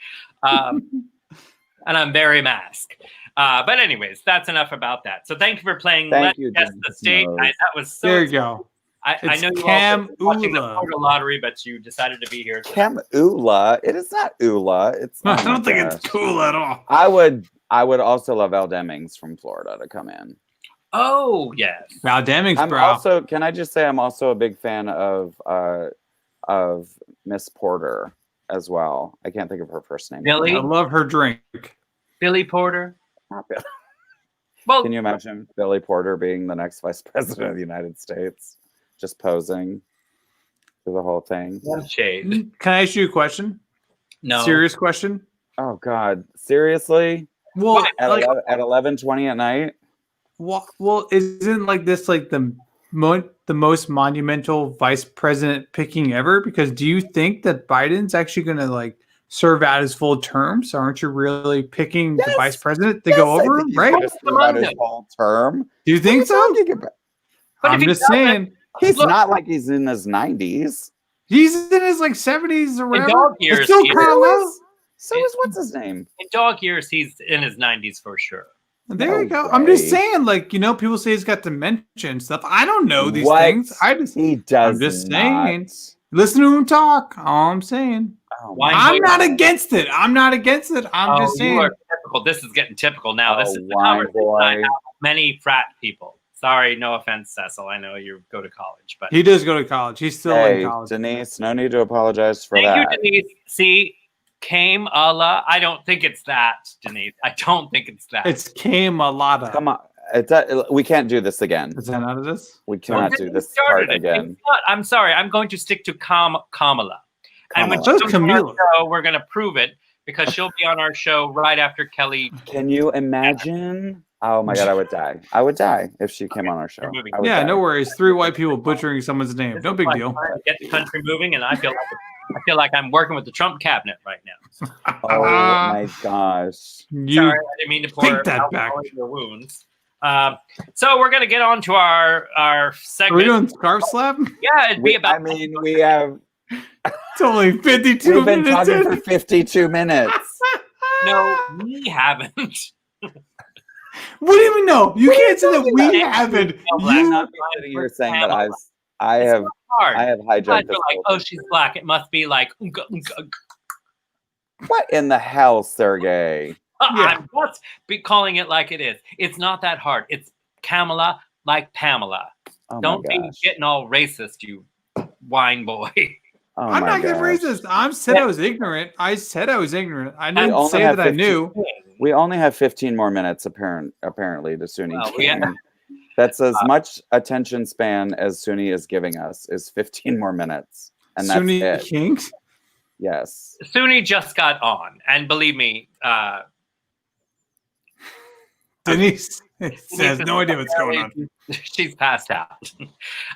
And I'm very masked. But anyways, that's enough about that. So thank you for playing Thank Let's you, Guess the Dennis State. Mose. That was so There you go. I It's know you all Cam were watching the Ula. Florida lottery, but you decided to be here. Kamula. It is not Ula. It's. I oh my don't think it's gosh. cool at all. I would also love Elle Demings from Florida to come in. Oh yes. Val Demings, I'm bro. also. Can I just say I'm also a big fan of Miss Porter as well. I can't think of her first name. Billy? I love her drink. Billy Porter. Not Billy. Well, Can you imagine Billy Porter being the next vice president of the United States, just posing for the whole thing? one shade. Can I ask you a question? No. Serious question? Oh God, seriously? Well, At like, 11:20 at night? well, isn't like this like the most monumental vice president picking ever? Because do you think that Biden's actually going to like serve out his full term? So aren't you really picking the Yes. vice president to Yes, go I over think him, he's right? gonna serve out his whole term. Do you What are you think so? talking about? But if I'm he just doesn't- saying. He's Look. not like he's in his 90s. He's in his like 70s or In whatever. dog It's years, still he kind of low. So is what's his name? In dog years, he's in his 90s for sure. There you No go. I'm just way. saying, like, people say he's got dementia and stuff. I don't know these What? things. He does. I'm just not. saying. Listen to him talk. All I'm saying. Oh, Why- my I'm not against it. I'm not against it. I'm just you saying. are typical. This is getting typical now. This Oh, is the wine conversation boy. I have with many frat people. Sorry, no offense, Cecil. I know you go to college, but He does go to college. He's still Hey, in college. Denise, no need to apologize for thank that. you, Denise. See, came Allah. I don't think it's that, Denise. I don't think it's that. It's Kamalata. Come on. We can't do this again. Is that not this? We cannot do Denise this started part it. again. It's not- I'm sorry. I'm going to stick to Kamala. And when Kamala. she That's comes on our Camila. show, we're going to prove it because she'll be on our show right after Kelly. Can you imagine? Oh my God, I would die. I would die if she came on our show. Moving. I would Yeah, die. no worries. 3 white people butchering someone's name. This No is big like deal. trying to get the country moving, and I feel like I'm working with the Trump cabinet right now. Oh my gosh. You Sorry, I didn't mean to pour take that alcohol back. in your wounds. So we're gonna get on to our Are we segment. doing scarf slap? Yeah, it'd be about. We have It's only 52 we've been minutes talking in. for 52 minutes. No, we haven't. What do you mean? No, you can't say that talking we about? haven't. No, I'm You, not sitting here saying that I have Hard. hijacked You're this. like, oh, she's black. It must be like. What in the hell, Sergey? Yeah. I'm just calling it like it is. It's not that hard. It's Kamala like Pamela. Oh my Don't be gosh. getting all racist, you wine boy. Oh I'm my not getting gosh. racist. I said I was ignorant. I said I was ignorant. I didn't only say have that I 15 knew. We only have 15 more minutes apparently to Suni Well, King. That's as much attention span as Suni is giving us is 15 more minutes. And that's Sunni it. Kings. Yes. Suni just got on, and believe me, Denise has no idea what's going on. She's passed out. Oh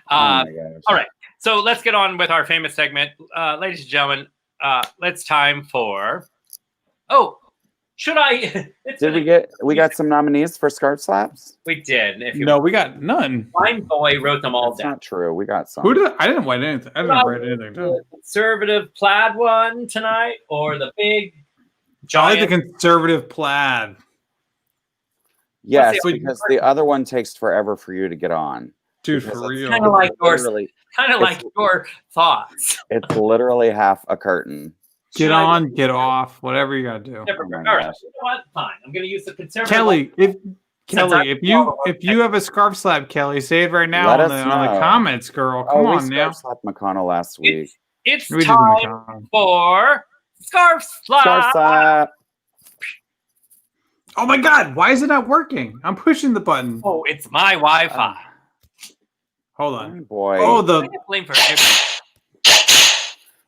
my gosh. all right. So let's get on with our famous segment. Ladies and gentlemen, it's time for. Oh, should I? We got some nominees for Scarf Slaps? We did. If you No, we got none. Wine Boy wrote them all That's down. not true. We got some. Who did I didn't write anything. I didn't write anything down. The conservative plaid one tonight, or the big I like giant. the conservative plaid. Yes, What's the- because the other one takes forever for you to get on. Dude, Because for it's real. Kinda like yours. literally- Kind of like your thoughts. It's literally half a curtain. Get Should I- on, get off, whatever you gotta do. Never- Oh my all right. gosh. You know what? Fine. I'm going to use the conservative. Kelly, Since if you have a scarf slap, Kelly, say it right now Let on us the know. comments, girl. Come Oh, we on now. Scarf slapped McConnell last week. It's We did time McConnell. for Scarf Slap. Scarf slap. Oh my god, why is it not working? I'm pushing the button. Oh, it's my Wi-Fi. Hold Oh, on. boy. Oh, I the get blamed for everything.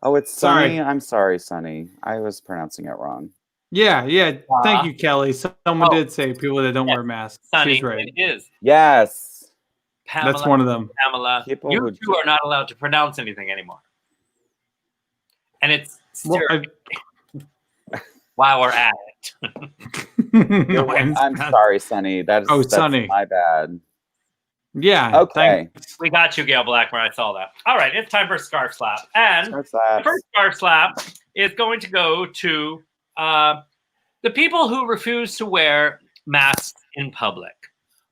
Oh, it's Sorry. Sunny. I'm sorry, Sunny. I was pronouncing it wrong. yeah. Thank you, Kelly. Someone Oh. did say people that don't wear masks. Sunny, She's right. it is. Yes. Pamela, That's one of them. Pamela. People You who two are not allowed to pronounce anything anymore. and it's Well, while we're at it. No, I'm sorry, Sonny. That's Sonny. my bad. Yeah. Okay. We got you, Gail Blackmore. I saw that. All right, it's time for Scarf Slap. And Scarf the slaps. first Scarf Slap is going to go to the people who refuse to wear masks in public.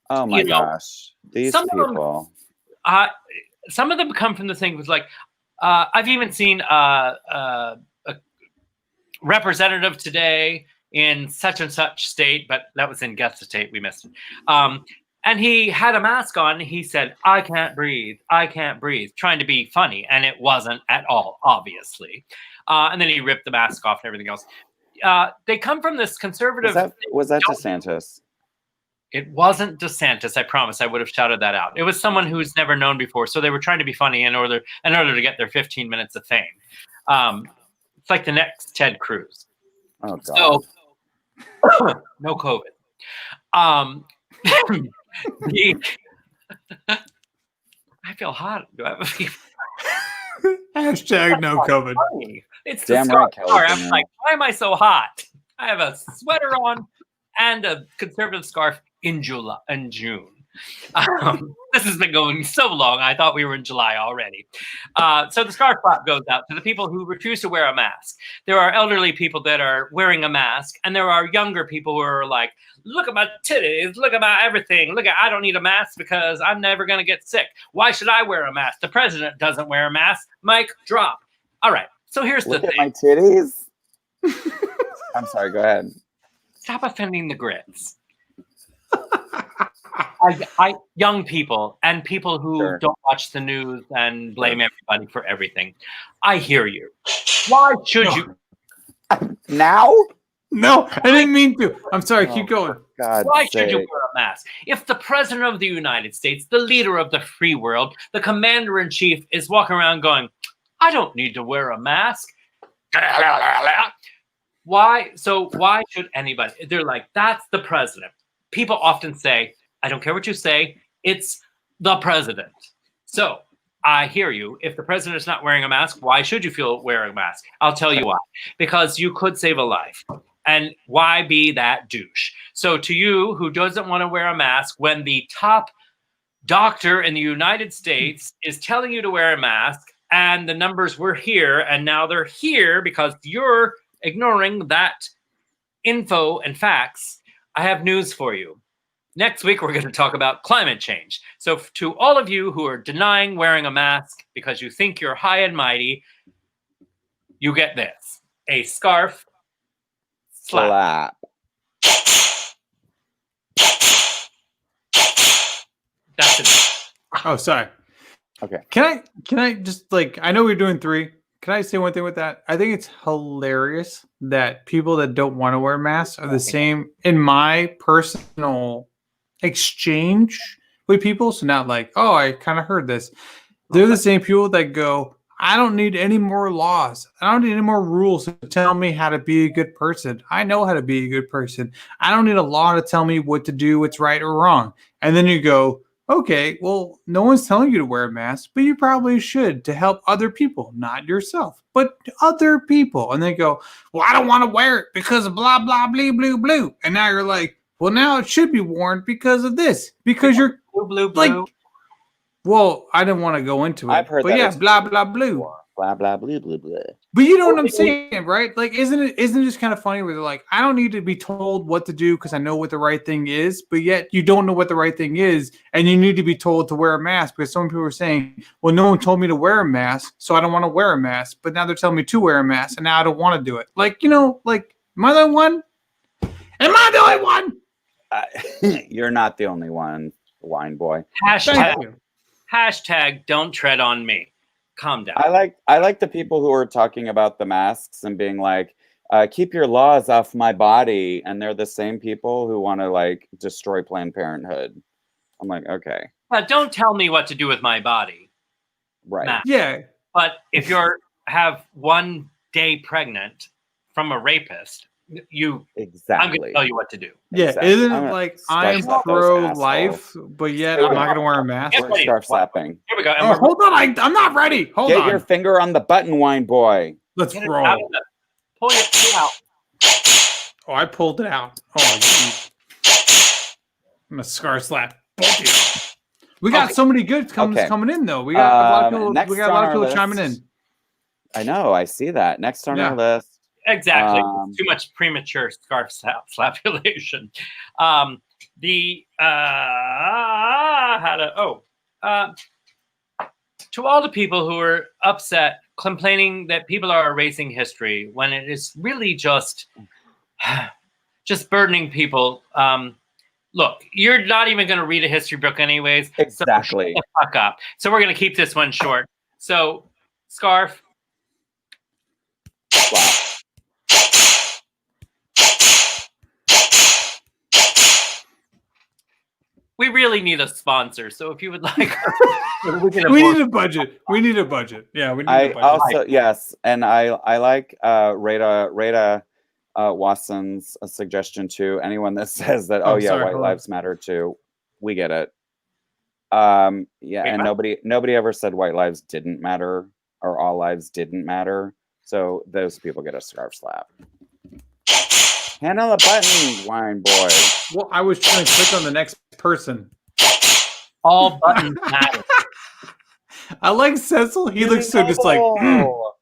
Oh my gosh. These some people. Some of them come from the thing with like, I've even seen a representative today in such and such state, but that was in Guest State. We missed it. And he had a mask on. He said, I can't breathe, trying to be funny. And it wasn't at all, obviously. And then he ripped the mask off and everything else. They come from this conservative. Was that DeSantis? It wasn't DeSantis, I promise. I would have shouted that out. It was someone who's never known before. So they were trying to be funny in order to get their 15 minutes of fame. It's like the next Ted Cruz. Oh, God. So, no COVID. I feel hot. Do I have a fever? Hashtag no COVID. It's damn the right, scar. Kelly. I'm like, why am I so hot? I have a sweater on and a conservative scarf in June. This has been going so long. I thought we were in July already. So the scarf flap goes out to the people who refuse to wear a mask. There are elderly people that are wearing a mask, and there are younger people who are like, look at my titties, look at my everything. I don't need a mask because I'm never going to get sick. Why should I wear a mask? The president doesn't wear a mask. Mic drop. All right. So here's the thing. Look at my titties. I'm sorry. Go ahead. Stop offending the grits. Young people and people who don't watch the news and blame everybody for everything. I hear you. Why should you? Now? No, I didn't mean to. I'm sorry. Keep going. Why should you wear a mask? If the president of the United States, the leader of the free world, the commander-in-chief is walking around going, I don't need to wear a mask. Why? So why should anybody? They're like, that's the president. People often say, I don't care what you say. It's the president. So I hear you. If the president is not wearing a mask, why should you feel wearing a mask? I'll tell you why. Because you could save a life. And why be that douche? So to you who doesn't want to wear a mask, when the top doctor in the United States is telling you to wear a mask, and the numbers were here, and now they're here because you're ignoring that info and facts, I have news for you. Next week, we're going to talk about climate change. So to all of you who are denying wearing a mask because you think you're high and mighty, you get this. A scarf slap. That's it. Oh, sorry. Okay. Can I just I know we're doing 3. Can I say one thing with that? I think it's hilarious that people that don't want to wear masks are the same in my personal exchange with people. So not like, oh, I kind of heard this. They're the same people that go, I don't need any more laws. I don't need any more rules to tell me how to be a good person. I know how to be a good person. I don't need a law to tell me what to do, what's right or wrong. And then you go, okay, well, no one's telling you to wear a mask, but you probably should to help other people, not yourself, but other people. And they go, well, I don't want to wear it because of blah, blah, blah, blue, blue. And now you're like, well, now it should be worn because of this, because you're blue, like, well, I didn't want to go into it. I've heard but that yeah, blah, blah, blue. Blah, blah, blah, blah, blah. But you know what I'm saying, right? Like, isn't it just kind of funny where they're like, I don't need to be told what to do because I know what the right thing is, but yet you don't know what the right thing is, and you need to be told to wear a mask because some people are saying, well, no one told me to wear a mask, so I don't want to wear a mask, but now they're telling me to wear a mask, and now I don't want to do it. Like, am I the only one? Am I the only one? You're not the only one, wine boy. Hashtag don't tread on me. Calm down. I like the people who are talking about the masks and being like, keep your laws off my body. And they're the same people who want to destroy Planned Parenthood. I'm like, okay. Don't tell me what to do with my body. Right. Matt. Yeah. But if have 1 day pregnant from a rapist, exactly. I'm going to tell you what to do. Yeah, exactly. isn't it like I'm pro-life, but yet I'm not going to wear a mask? Scarf slapping. Here we go. Oh, hold on, I'm not ready. Hold on. Get your finger on the button, wine boy. Let's Get it roll. out of the- Pull it out. Oh, I pulled it out. Oh, I'm a scar slap. We got so many good coming in though. We got a lot of people. Next We got a lot of on our people chiming in. list- I know. I see that. Next on our list. Exactly. Too much premature scarf slapulation. To all the people who are upset, complaining that people are erasing history when it is really just burdening people. Look, you're not even going to read a history book anyways. Exactly. So shut the fuck up. So we're going to keep this one short. So, scarf. Wow. We really need a sponsor. So if you would like, we need a budget. We need a budget. Yeah, we need a budget. Also, yes, and I like Rada Watson's suggestion too. Anyone that says that, white lives matter too, we get it. And nobody ever said white lives didn't matter or all lives didn't matter. So those people get a scarf slap. Hand on the button, wine boy. Well, I was trying to click on the next person. All buttons matter. I like Cecil. He looks so just like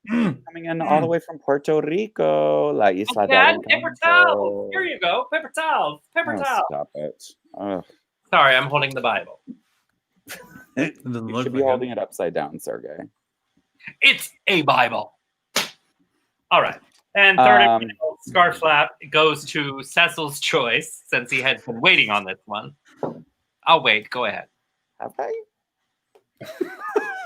coming in all the way from Puerto Rico, La Isla del paper towels. Here you go, paper towels. Paper towels. Stop it. Ugh. Sorry, I'm holding the Bible. You should be holding it upside down, Sergey. It's a Bible. All right. And third scarf slap goes to Cecil's choice, since he had been waiting on this one. I'll wait. Go ahead. Have I?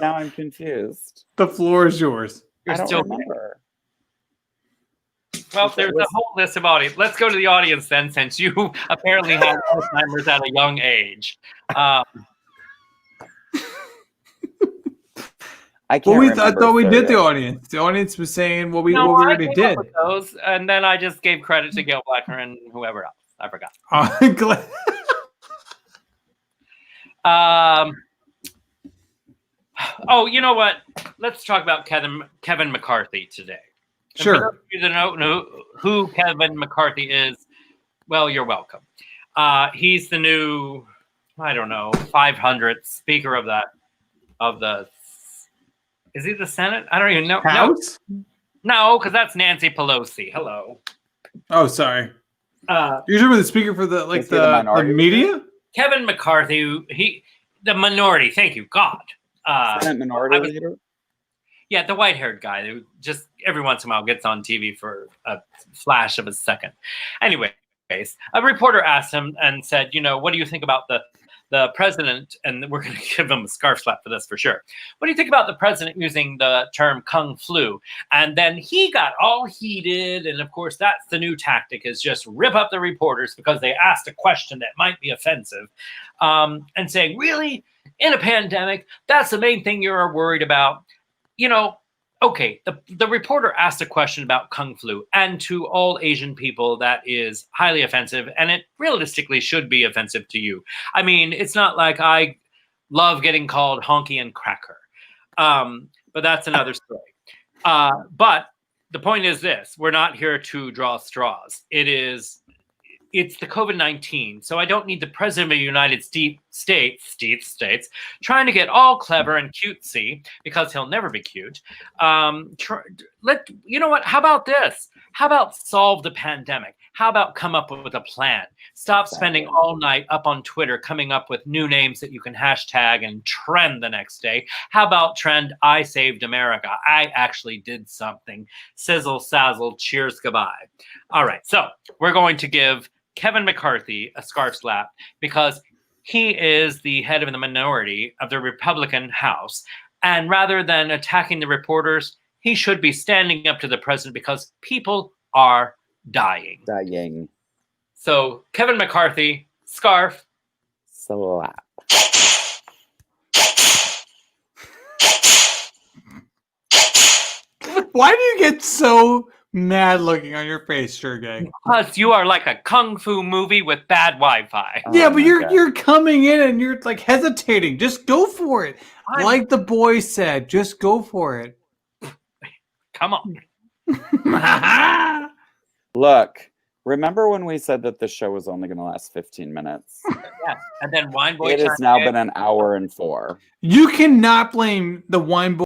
Now I'm confused. The floor is yours. You're I don't still remember. Well, there's a whole list of audience. Let's go to the audience then, since you apparently have Alzheimer's at a young age. I can't remember. I thought we did the audience. The audience was saying what we already did. Those, and then I just gave credit to Gail Blacker and whoever else. I forgot. You know what? Let's talk about Kevin McCarthy today. Sure. And for those of you that don't know who Kevin McCarthy is, well, you're welcome. He's the new, 500th Speaker of the. Is he the Senate? I don't even know. House? No, because that's Nancy Pelosi. Hello. Oh, sorry. You're talking about the Speaker for the media? Kevin McCarthy, the minority. Thank you, God. Senate minority leader? Yeah, the white-haired guy who just every once in a while gets on TV for a flash of a second. Anyways, a reporter asked him and said, what do you think about the president, and we're going to give him a scarf slap for this for sure. What do you think about the president using the term Kung Flu? And then he got all heated, and of course that's the new tactic, is just rip up the reporters because they asked a question that might be offensive, and saying, really? In a pandemic, that's the main thing you're worried about? Okay, the reporter asked a question about Kung Flu, and to all Asian people, that is highly offensive, and it realistically should be offensive to you. I mean, it's not like I love getting called honky and cracker, but that's another story. But the point is this: we're not here to draw straws. It's the COVID-19, so I don't need the president of the United States trying to get all clever and cutesy, because he'll never be cute. You know what? How about this? How about solve the pandemic? How about come up with a plan? Stop spending all night up on Twitter coming up with new names that you can hashtag and trend the next day. How about trend I saved America? I actually did something. Sizzle, sazzle, cheers, goodbye. All right, so we're going to give Kevin McCarthy a scarf slap because he is the head of the minority of the Republican House. And rather than attacking the reporters, he should be standing up to the president because people are dying. So Kevin McCarthy, scarf. Slap. Why do you get so mad looking on your face, Sureg'ay? Because you are like a kung fu movie with bad Wi-Fi. Yeah, but you're coming in and you're like hesitating. Just go for it. Like the boy said, just go for it. Come on. Look, remember when we said that the show was only going to last 15 minutes? Yeah. And then Wine Boy It has chimed now in. been an hour and 4. You cannot blame the wine boy